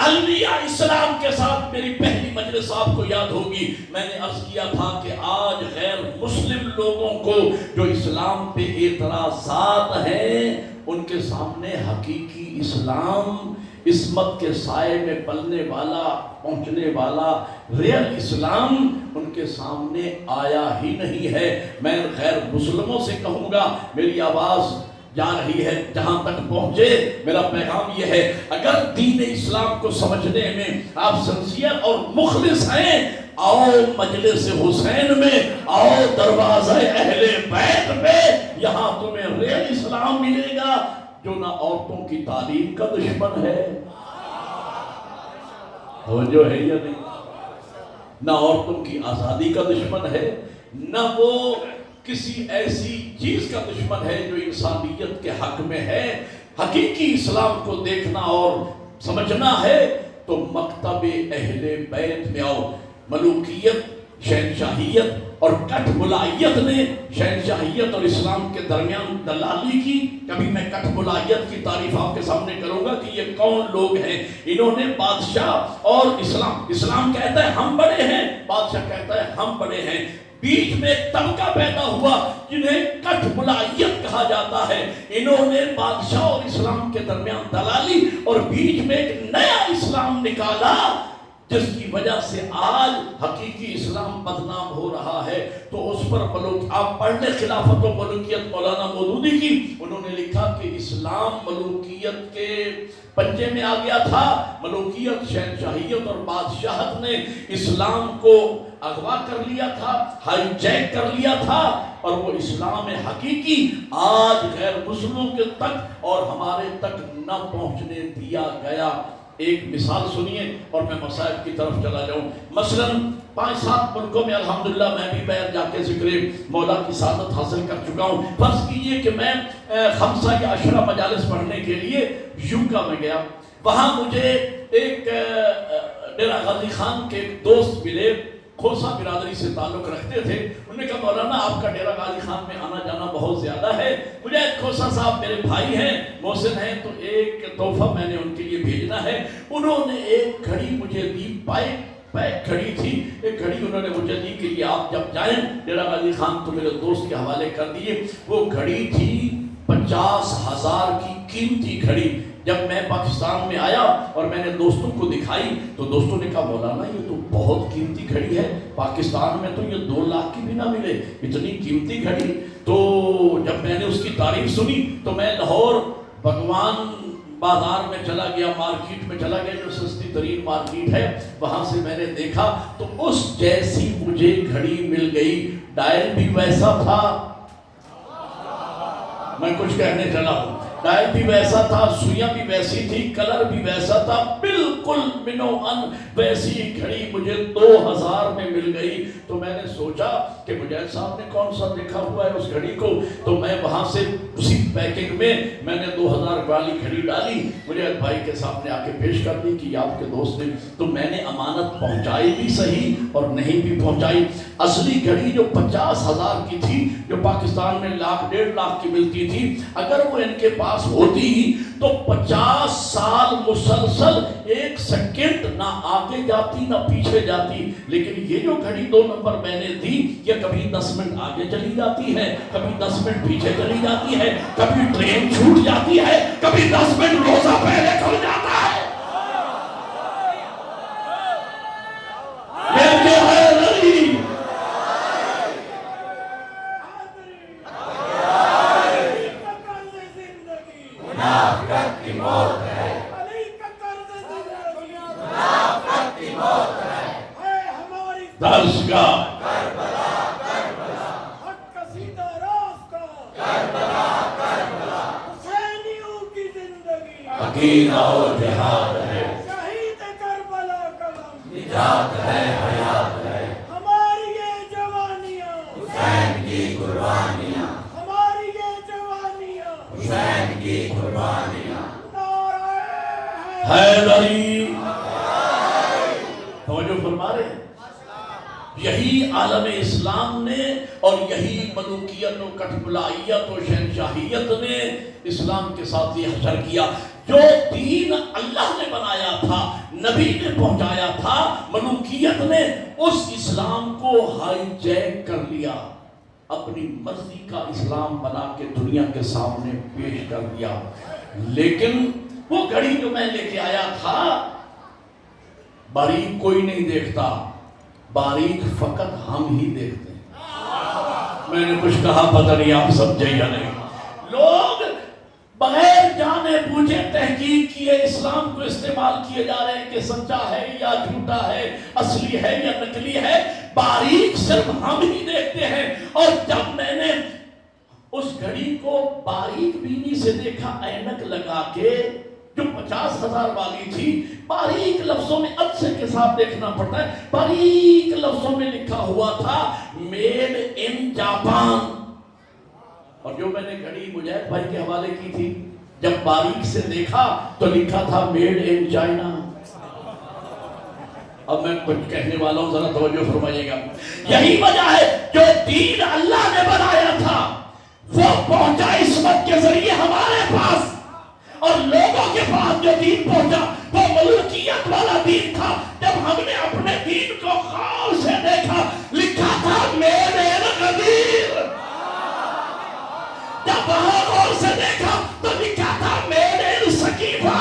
انبیاء اسلام کے ساتھ میری پہلی مجلس آپ کو یاد ہوگی، میں نے عرض کیا تھا کہ آج غیر مسلم لوگوں کو جو اسلام پہ اعتراضات ہیں ان کے سامنے حقیقی اسلام، عصمت کے سائے میں پلنے والا، پہنچنے والا ریل اسلام ان کے سامنے آیا ہی نہیں ہے۔ میں غیر مسلموں سے کہوں گا، میری آواز جا رہی ہے جہاں تک پہنچے، میرا پیغام یہ ہے، اگر دین اسلام کو سمجھنے میں آپ سنسیئر اور مخلص ہیں، آؤ مجلس حسین میں، آؤ دروازہ اہل بیت میں، یہاں تمہیں ریل اسلام ملے گا جو نہ عورتوں کی تعلیم کا دشمن ہے، توجہ ہے یا نہیں، نہ عورتوں کی آزادی کا دشمن ہے، نہ وہ کسی ایسی چیز کا دشمن ہے جو انسانیت کے حق میں ہے۔ حقیقی اسلام کو دیکھنا اور سمجھنا ہے تو مکتب اہل بیت میں آؤ۔ ملوکیت، شہنشاہیت اور کٹھ بلائیت نے شہنشاہیت اور اسلام کے درمیان دلالی کی۔ کبھی میں کٹھ بلائیت کی تعریف آپ کے سامنے کروں گا کہ یہ کون لوگ ہیں۔ انہوں نے بادشاہ اور اسلام کہتا ہے ہم بڑے ہیں، بادشاہ کہتا ہے ہم بڑے ہیں، بیچ میں ایک طبقہ پیدا ہوا جنہیں کٹھ بلائیت کہا جاتا ہے۔ انہوں نے بادشاہ اور اسلام کے درمیان دلالی اور بیچ میں ایک نیا اسلام نکالا، جس کی وجہ سے آج حقیقی اسلام بدنام ہو رہا ہے۔ تو اس پر آپ پڑھ لیں خلافت و ملوکیت مولانا مودودی کی، انہوں نے لکھا کہ اسلام ملوکیت کے پنجے میں آ گیا تھا، ملوکیت، شہنشاہیت اور بادشاہت نے اسلام کو اغوا کر لیا تھا، ہائی جیک کر لیا تھا، اور وہ اسلام حقیقی آج غیر مسلموں کے تک اور ہمارے تک نہ پہنچنے دیا گیا۔ ایک مثال سنیے اور میں مسائل کی طرف چلا جاؤں۔ مثلاً 5-7 ملکوں میں الحمدللہ میں بھی باہر جا کے ذکر مولا کی سعادت حاصل کر چکا ہوں۔ فرض کیجئے کہ میں 5 یا 10 مجالس پڑھنے کے لیے یوکا میں گیا، وہاں مجھے ایک ڈیرہ غازی خان کے ایک دوست ملے، کھوسا برادری سے تعلق رکھتے تھے۔ انہوں نے کہا مولانا آپ کا ڈیرہ غازی خان میں آنا جانا بہت زیادہ ہے، مجھے کھوسا صاحب میرے بھائی ہیں، محسن ہیں، تو ایک تحفہ میں نے ان کے لیے بھیجنا ہے۔ انہوں نے ایک گھڑی مجھے دی، پائپ پیک گھڑی تھی، ایک گھڑی انہوں نے مجھے دی کہ یہ آپ جب جائیں ڈیرہ غازی خان تو میرے دوست کے حوالے کر دیے۔ وہ گھڑی تھی 50,000 کی قیمتی گھڑی۔ جب میں پاکستان میں آیا اور میں نے دوستوں کو دکھائی تو دوستوں نے کہا مولانا یہ تو بہت قیمتی گھڑی ہے، پاکستان میں تو یہ 2 لاکھ کی بھی نہ ملے، اتنی قیمتی گھڑی۔ تو جب میں نے اس کی تعریف سنی تو میں لاہور بھگوان بازار میں چلا گیا، مارکیٹ میں چلا گیا جو سستی ترین مارکیٹ ہے، وہاں سے میں نے دیکھا تو اس جیسی مجھے گھڑی مل گئی، ڈائل بھی ویسا تھا، میں کچھ کہنے چلا ہوں، ڈائل بھی ویسا تھا، سوئیاں بھی ویسی تھی، کلر بھی ویسا تھا، بالکل منو ان ویسی گھڑی مجھے 2000 میں مل گئی۔ تو میں نے سوچا کہ مجاہد صاحب نے کون سا دیکھا ہوا ہے اس گھڑی کو، تو میں وہاں سے اسی پیکنگ میں نے 2000 والی گھڑی ڈالی، مجاہد بھائی کے سامنے آ کے پیش کر دی کہ آپ کے دوست نے، تو میں نے امانت پہنچائی بھی صحیح اور نہیں بھی پہنچائی۔ اصلی گھڑی جو 50,000 کی تھی، جو پاکستان میں 1,00,000 1.5 لاکھ کی ملتی تھی، اگر وہ ان کے پاس ہوتی تو 50 سال مسلسل 1 سیکنڈ نہ آگے جاتی نہ پیچھے جاتی، لیکن یہ جو گھڑی 2 نمبر میں نے دی یہ کبھی 10 منٹ آگے چلی جاتی ہے، کبھی 10 منٹ پیچھے چلی جاتی ہے، کبھی ٹرین چھوٹ جاتی ہے، کبھی 10 منٹ روزہ پہلے کھل جاتا ہے۔ یہی عالم اسلام نے اور یہی ملوکیت و کٹبلائیت و شہنشاہیت نے اسلام کے ساتھ یہ حشر کیا۔ جو دین اللہ نے بنایا تھا، نبی نے پہنچایا تھا، ملوکیت نے اس اسلام کو ہائی جیک کر لیا، اپنی مرضی کا اسلام بنا کے دنیا کے سامنے پیش کر دیا۔ لیکن وہ گھڑی جو میں لے کے آیا تھا، باریک کوئی نہیں دیکھتا، باریک فقط ہم ہی دیکھتے ہیں۔ میں نے کچھ کہا پتہ نہیں آپ سمجھے یا نہیں۔ لوگ بغیر جانے بوجھے تحقیق کیے اسلام کو استعمال کیے جا رہے ہیں کہ سچا ہے یا جھوٹا ہے، اصلی ہے یا نقلی ہے، باریک صرف ہم ہی دیکھتے ہیں۔ اور جب میں نے اس گھڑی کو باریک بینی سے دیکھا، اینک لگا کے، جو 50,000 والی تھی، باریک لفظوں میں عدسے کے ساتھ دیکھنا پڑتا ہے، باریک لفظوں میں لکھا ہوا تھا میڈ ان جاپان۔ اور جو میں نے گھڑی مجاہد بھائی کے حوالے کی تھی، جب باریک سے دیکھا تو لکھا تھا میڈ ان چائنا۔ اب میں کچھ کہنے والا ہوں، ذرا توجہ فرمائیے گا۔ یہی وجہ ہے جو دین اللہ نے بنایا تھا وہ پہنچا عصمت کے ذریعے ہمارے پاس، اور لوگوں کے پاس جو دین پہنچا وہ ملوکیت والا دین تھا۔ جب ہم نے اپنے دین کو غور سے دیکھا، لکھا تھا میڈ ان غدیر۔ جب وہاں غور سے دیکھا تو لکھا تھا میڈ ان سکیفہ۔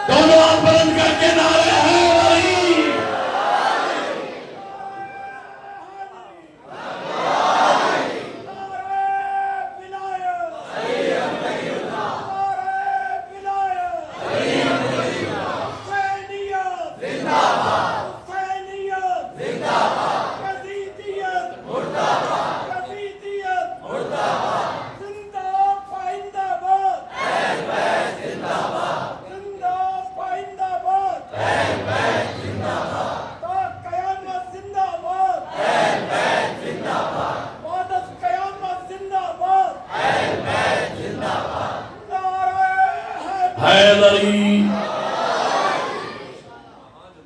دونوں ہاتھ بلند کر کے نعرے ہیں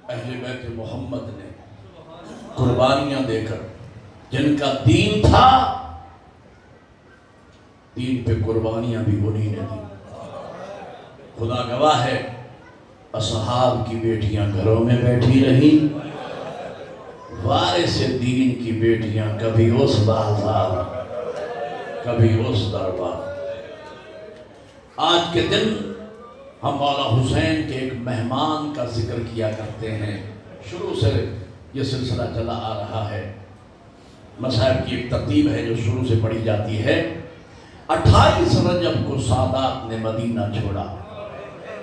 اہل بیت محمد نے قربانیاں دے کر، جن کا دین تھا، دین پہ قربانیاں بھی انہی نے دی۔ خدا گواہ ہے اصحاب کی بیٹیاں گھروں میں بیٹھی رہی، وارث دین کی بیٹیاں کبھی اس بازار کبھی اس دربار۔ آج کے دن ہم مولا حسین کے ایک مہمان کا ذکر کیا کرتے ہیں۔ شروع سے یہ سلسلہ چلا آ رہا ہے، مصائب کی ایک ترتیب ہے جو شروع سے پڑھی جاتی ہے۔ 28 رجب کو سادات نے مدینہ چھوڑا۔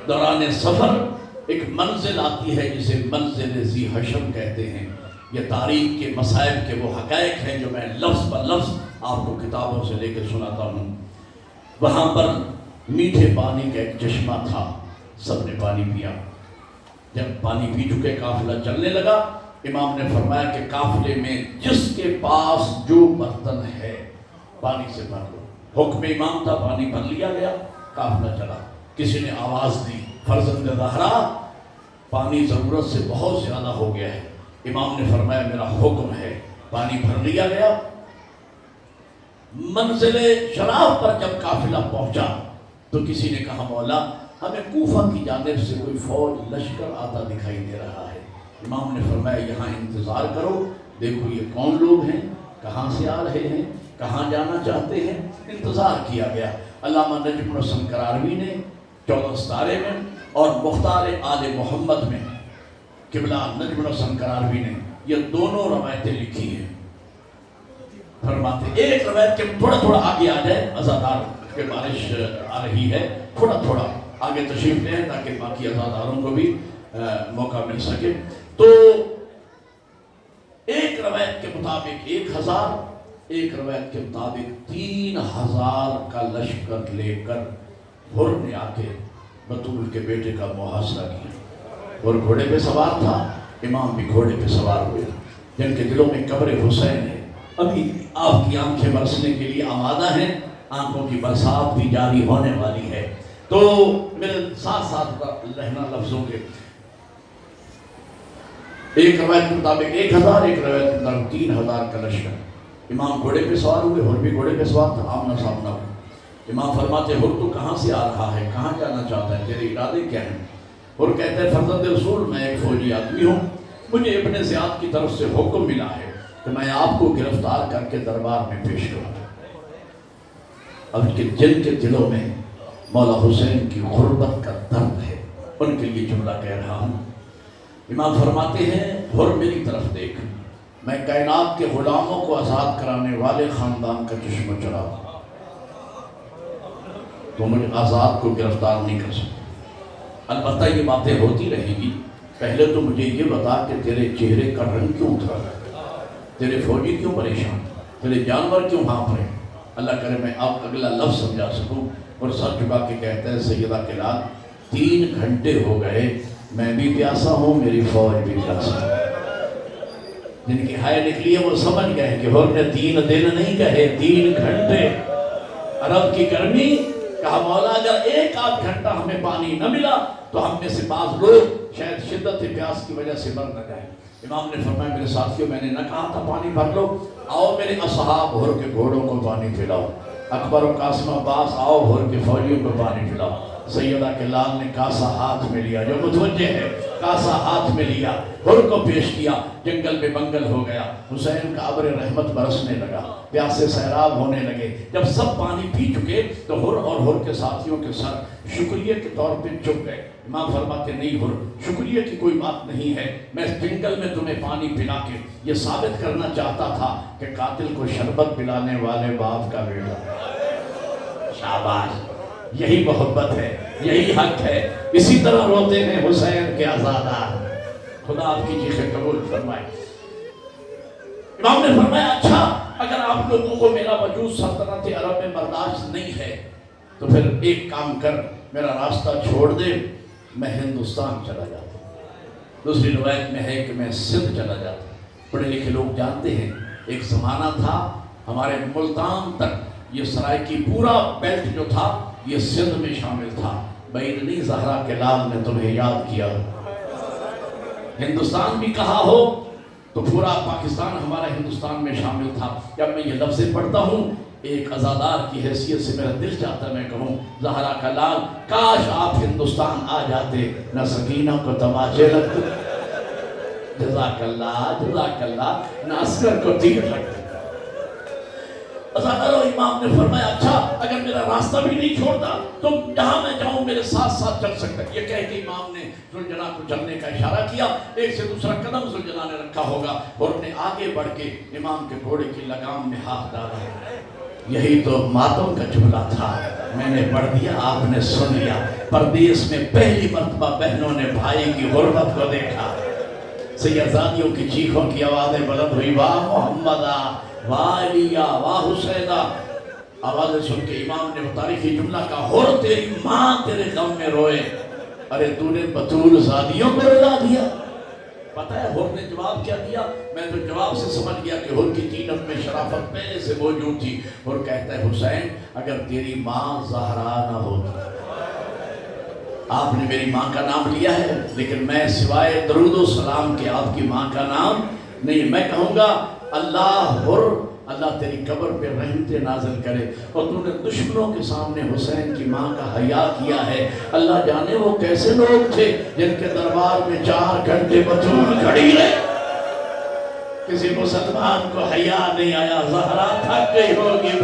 دوران سفر ایک منزل آتی ہے جسے منزل ذی حشم کہتے ہیں۔ یہ تاریخ کے مصائب کے وہ حقائق ہیں جو میں لفظ پر لفظ آپ کو کتابوں سے لے کے سناتا ہوں۔ وہاں پر میٹھے پانی کا ایک چشمہ تھا، سب نے پانی پیا۔ جب پانی پی چکے قافلہ چلنے لگا، امام نے فرمایا کہ قافلے میں جس کے پاس جو برتن ہے پانی سے بھر لو۔ حکم امام تھا، پانی بھر لیا گیا، قافلہ چلا۔ کسی نے آواز دی، فرزند زہرا پانی ضرورت سے بہت زیادہ ہو گیا ہے۔ امام نے فرمایا میرا حکم ہے، پانی بھر لیا گیا۔ منزل شراف پر جب قافلہ پہنچا تو کسی نے کہا مولا ہمیں کوفہ کی جانب سے کوئی فوج لشکر آتا دکھائی دے رہا ہے۔ امام نے فرمایا یہاں انتظار کرو، دیکھو یہ کون لوگ ہیں، کہاں سے آ رہے ہیں، کہاں جانا چاہتے ہیں۔ انتظار کیا گیا۔ علامہ نجم الحسن قراروی نے 14 ستارے میں اور مختار آل محمد میں قبلہ نجم الحسن قراروی نے یہ دونوں روایتیں لکھی ہیں۔ فرماتے ایک روایت کے تھوڑا تھوڑا آگے آ جائے، عزادار کے بارش آ رہی ہے، تھوڑا تھوڑا آگے تشریف لیں تاکہ باقی عزاداروں کو بھی موقع مل سکے۔ تو ایک روایت کے مطابق 1000، ایک روایت کے مطابق 3000 کا لشکر لے کر حر نے آ کے بطول کے بیٹے کا محاصرہ کیا، اور گھوڑے پہ سوار تھا، امام بھی گھوڑے پہ سوار ہوئے، جن کے دلوں میں قبر حسین ہے۔ ابھی آپ کی آنکھیں برسنے کے لیے آمادہ ہیں، آنکھوں کی برسات بھی جاری ہونے والی ہے۔ تو میرے ساتھ ساتھ رہنا لفظوں کے، ایک روایت کے مطابق 1000، ایک روایت کے مطابق 3000 کا لشکر۔ امام گھوڑے پہ سوار ہوئے، حر بھی گھوڑے پہ سوار تھا، آمنا سامنا ہو۔ امام فرماتے حر تو کہاں سے آ رہا ہے، کہاں جانا چاہتا ہے، تیرے ارادے کیا ہیں؟ حر کہتے ہیں فرزند رسول میں ایک فوجی آدمی ہوں، مجھے ابن زیاد کی طرف سے حکم ملا ہے کہ میں آپ کو گرفتار کر کے دربار میں پیش کروں۔ اب جن کے دلوں میں مولا حسین کی غربت کا درد ہے ان کے لیے جملہ کہہ رہا ہوں۔ امام فرماتے ہیں حر میری طرف دیکھ، میں کائنات کے غلاموں کو آزاد کرانے والے خاندان کا چشمہ چرا ہوں، تو مجھے آزاد کو گرفتار نہیں کر سکتے۔ البتہ یہ باتیں ہوتی رہیں گی، پہلے تو مجھے یہ بتا کہ تیرے چہرے کا رنگ کیوں تھا، تیرے فوجی کیوں پریشان، تیرے جانور کیوں ہانپ رہے۔ اللہ کرے میں آپ اگلا لفظ سمجھا سکوں۔ اور سر جھکا کے کہتا ہے سیدہ کلال 3 گھنٹے ہو گئے، میں بھی پیاسا ہوں، میری فوج بھی پیاسا ہے۔ جن کی ہائے نکلی ہے وہ سمجھ گئے کہ حر نے 3 دن نہیں کہے، 3 گھنٹے۔ عرب کی گرمی، کہا مولا اگر 1 گھنٹہ ہمیں پانی نہ ملا تو ہم میں سے بعض لوگ شاید شدت پیاس کی وجہ سے مر نہ جائیں۔ امام نے فرمایا میرے ساتھیوں میں نے نہ کہا تھا پانی بھر لو، آؤ میرے اصحاب حر کے گھوڑوں کو پانی پلاؤ، اکبر و قاسم عباس آؤ حر کے فوجیوں کو پانی پلاؤ۔ سیدہ کلال نے کاسا ہاتھ میں لیا، جو متوجہ ہے، کاسا ہاتھ میں لیا، حر کو پیش کیا، جنگل میں منگل ہو گیا، حسین کا ابر رحمت برسنے لگا، پیاسے سیراب ہونے لگے۔ جب سب پانی پی چکے تو حر اور حر کے ساتھیوں کے سر شکریہ کے طور پہ چپ گئے۔ امام فرماتے نہیں حر، شکریہ کی کوئی بات نہیں ہے، میں اس جنگل میں تمہیں پانی پلا کے یہ ثابت کرنا چاہتا تھا کہ قاتل کو شربت پلانے والے باپ کا بیٹا۔ شاباش، یہی محبت ہے، یہی حق ہے، اسی طرح روتے ہیں حسین کے آزادار۔ خدا آپ کی چیخیں قبول فرمائے۔ امام نے فرمایا اچھا اگر آپ لوگوں کو میرا وجود سلطنت عرب میں برداشت نہیں ہے تو پھر ایک کام کر، میرا راستہ چھوڑ دے، میں ہندوستان چلا جاتا ہوں۔ دوسری روایت میں ہے کہ میں سندھ چلا جاتا ہوں۔ پڑھے لکھے لوگ جانتے ہیں ایک زمانہ تھا ہمارے ملتان تک یہ سرائکی پورا بیلٹ جو تھا یہ سندھ میں شامل تھا۔ بعید زہرا کے لال نے تمہیں یاد کیا، ہندوستان بھی کہا ہو تو پورا پاکستان ہمارا ہندوستان میں شامل تھا۔ جب میں یہ لفظ پڑھتا ہوں ایک عزادار کی حیثیت سے میرا دل چاہتا ہے میں کہوں زہرا کا لال کاش آپ ہندوستان آ جاتے، نہ سکینہ کو تماچے لگتے، جزاک اللہ، نہ عسکر کو تیر لگتے۔ عزادار و امام نے فرمایا اچھا اگر میرا راستہ بھی نہیں چھوڑتا تو جہاں میں جاؤں میرے ساتھ ساتھ چل سکتا ہے۔ یہ کہہ کے امام نے ذوالجلال کو چلنے کا اشارہ کیا، ایک سے دوسرا قدم ذوالجلال نے رکھا ہوگا اور نے آگے بڑھ کے امام کے گھوڑے کی لگام میں ہاتھ ڈالا۔ یہی تو ماتم کا جملہ تھا، میں نے پڑھ دیا آپ نے سن لیا۔ پردیس میں پہلی مرتبہ بہنوں نے بھائی کی غربت کو دیکھا، سیدزادیوں کی چیخوں کی آوازیں بلند ہوئی، واہ محمدہ، واہ علیہ، واہ حسینہ۔ آوازیں سن کے امام نے وہ تاریخی جملہ کہا، ہور تیری ماں تیرے غم میں روئے، ارے تو نے بطول زادیوں کو رلا دیا۔ پتہ ہے ہور نے جواب کیا دیا؟ میں تو جواب سے سمجھ گیا کہ ہور کی جینت میں شرافت پہلے سے موجود تھی۔ ہور کہتا ہے حسین اگر تیری ماں زہرا نہ ہوتی، آپ نے میری ماں کا نام لیا ہے لیکن میں سوائے درود و سلام کے آپ کی ماں کا نام نہیں، میں کہوں گا اللہ ہر، اللہ تیری قبر پہ رحمت نازل کرے، اور تو نے دشمنوں کے سامنے حسین کی ماں کا حیا کیا ہے۔ اللہ جانے وہ کیسے لوگ تھے جن کے دربار میں 4 گھنٹے بطول کھڑی رہے، کسی مسلمان کو حیا نہیں آیا، زہرا تھک گئی ہوگی۔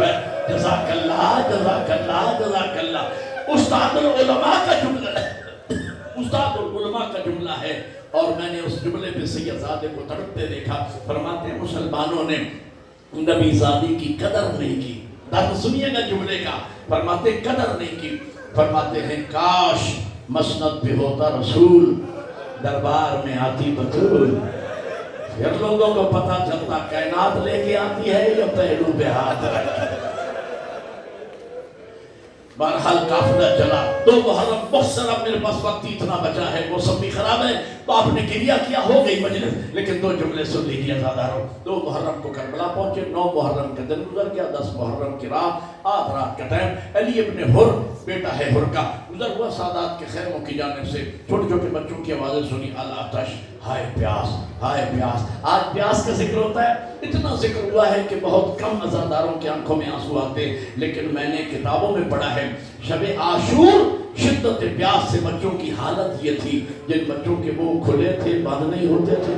جزاک اللہ، جزاک اللہ، جزاک اللہ۔ استاد العلماء کا جملہ ہے، استاد العلماء کا جملہ ہے، اور میں نے اس جملے پہ سیدزادے کو تڑپتے دیکھا۔ فرماتے ہیں مسلمانوں نے نبی زادی کی قدر نہیں کی، درد سنیے گا جملے کا، فرماتے قدر نہیں کی، فرماتے ہیں کاش مسند پہ ہوتا رسول، دربار میں آتی بطول، پھر لوگوں کو پتہ چلتا کائنات لے کے آتی ہے یا پہلو پہ ہاتھ رکھتی۔ بہرحال قافلہ چلا، 2 محرم مختصر، اب میرے پاس وقت اتنا بچا ہے، موسم بھی خراب ہے تو آپ نے گریہ کیا، ہو گئی مجلس، لیکن 2 جملے سن لیجیے عزاداروں۔ 2 محرم کو کربلا پہنچے، 9 محرم کا دن گزر گیا، 10 محرم کی رات، آدھ رات کا ٹائم، علی ابن حر بیٹا ہے حر کا گزر ہوا سادات کے خیموں کی جانب سے، چھوٹے چھوٹے بچوں کی آوازیں سنی، العطش، ہائے پیاس، ہائے پیاس۔ آج پیاس کا ذکر ہوتا ہے، اتنا ذکر ہوا ہے کہ بہت کم عزاداروں کی آنکھوں میں آنسو آتے، لیکن میں نے کتابوں میں پڑھا ہے شب عاشور شدت پیاس سے بچوں کی حالت یہ تھی، جن بچوں کے منہ کھلے تھے بند نہیں ہوتے تھے،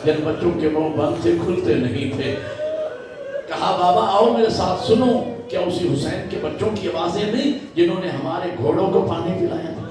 جن بچوں کے منہ بند تھے کھلتے نہیں تھے۔ کہا بابا آؤ میرے ساتھ سنو، کیا اسی حسین کے بچوں کی آوازیں نہیں جنہوں نے ہمارے گھوڑوں کو پانی پلایا تھا؟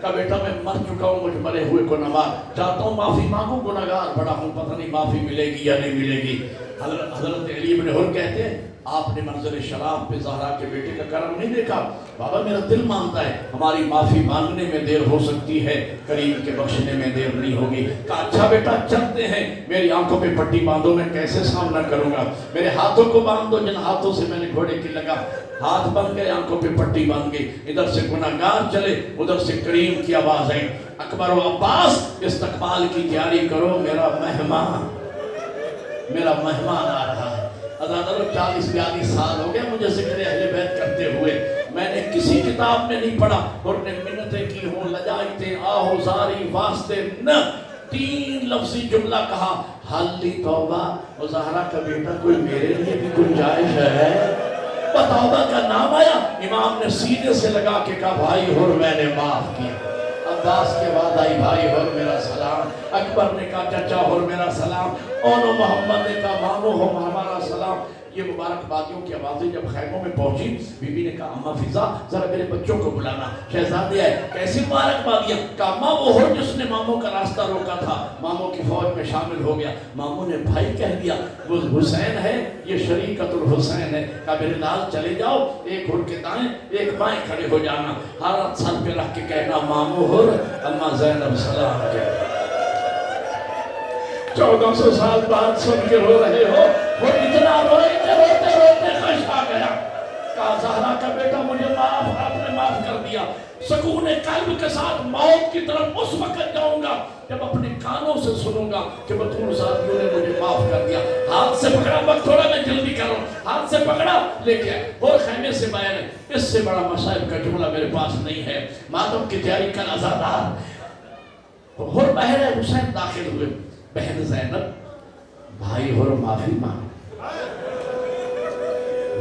کہا بیٹا میں مر چکا ہوں، مجھ مرے ہوئے کو نہ مار، چاہتا ہوں معافی مانگوں، گناہگار بڑا ہوں، پتہ نہیں معافی ملے گی یا نہیں ملے گی۔ حضرت علی ابن حر کہتے ہیں آپ نے منظر شراب پہ زہرا کے بیٹے کا کرم نہیں دیکھا؟ بابا میرا دل مانتا ہے ہماری معافی مانگنے میں دیر ہو سکتی ہے، کریم کے بخشنے میں دیر نہیں ہوگی۔ کہا اچھا بیٹا چلتے ہیں، میری آنکھوں پہ پٹی باندھو، میں کیسے سامنا کروں گا؟ میرے ہاتھوں کو باندھ دو جن ہاتھوں سے میں نے گھوڑے کی لگا، ہاتھ بن گئے، آنکھوں پہ پٹی باندھ گئی، ادھر سے گناہگار چلے، ادھر سے کریم کی آواز آئی، اکبر و عباس استقبال کی تیاری کرو، میرا مہمان آ رہا ہے۔ عزاداروں 40-42 سال ہو گئے مجھے ذکر اہل بیت کرتے ہوئے، میں نے کسی کتاب میں نہیں پڑھا، اور نے منتیں کی ہوں، لجائتیں آہو زاری واسطے نہ، 3 لفظی جملہ کہا، حالی توبہ، اور زہرا کا بیٹا کوئی میرے لیے بھی گنجائش ہے؟ توبہ کا نام آیا، امام نے سینے سے لگا کے کہا بھائی حر میں نے معاف کیا۔ عباس کے بعد آئی بھائی حر میرا سلام، اکبر نے کہا چچا حر میرا سلام، اونو محمد نے کہا مامو ہو ہمارا سلام۔ یہ مبارک بادیوں کی آوازیں جب خیموں میں پہنچی، بی بی نے کہا اماں فضا ذرا میرے بچوں کو بلانا، شہزادے آئے، کیسی مبارک بادیاں؟ کہا ماں وہ ہو جس نے ماموں کا راستہ روکا تھا، ماموں کی فوج میں شامل ہو گیا۔ ماموں نے بھائی کہہ دیا وہ حسین ہے، یہ شریکت الحسین ہے۔ کہا میرے لال چلے جاؤ، ایک ہر کے دائیں ایک بائیں کھڑے ہو جانا، ہاتھ سر پہ رکھ کے کہنا ماموں ہر اماں زینب سلام کے۔ 1400 سال بعد سن کے رو رہے ہو، وہ اتنا روئے کہ روتے روتے خش آ گیا۔ کہا زہرا کا بیٹا مجھے معاف، آپ نے معاف کر دیا، سکون قلب کے ساتھ موت کی طرف اس وقت جاؤں گا جب اپنے کانوں سے سنوں گا کہ بطول ساتھیوں نے مجھے معاف کر دیا۔ ہاتھ سے پکڑا، وقت تھوڑا میں جلدی کروں، ہاتھ سے پکڑا لے کے آئے، اور خیمے سے باہر ہے۔ اس سے بڑا مصائب کا جملہ میرے پاس نہیں ہے۔ ماتم کی تیاری کا عزادار حر باہر ہے، حسین داخل ہوئے، بہن زینب بھائی حر معافی مانگ،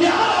11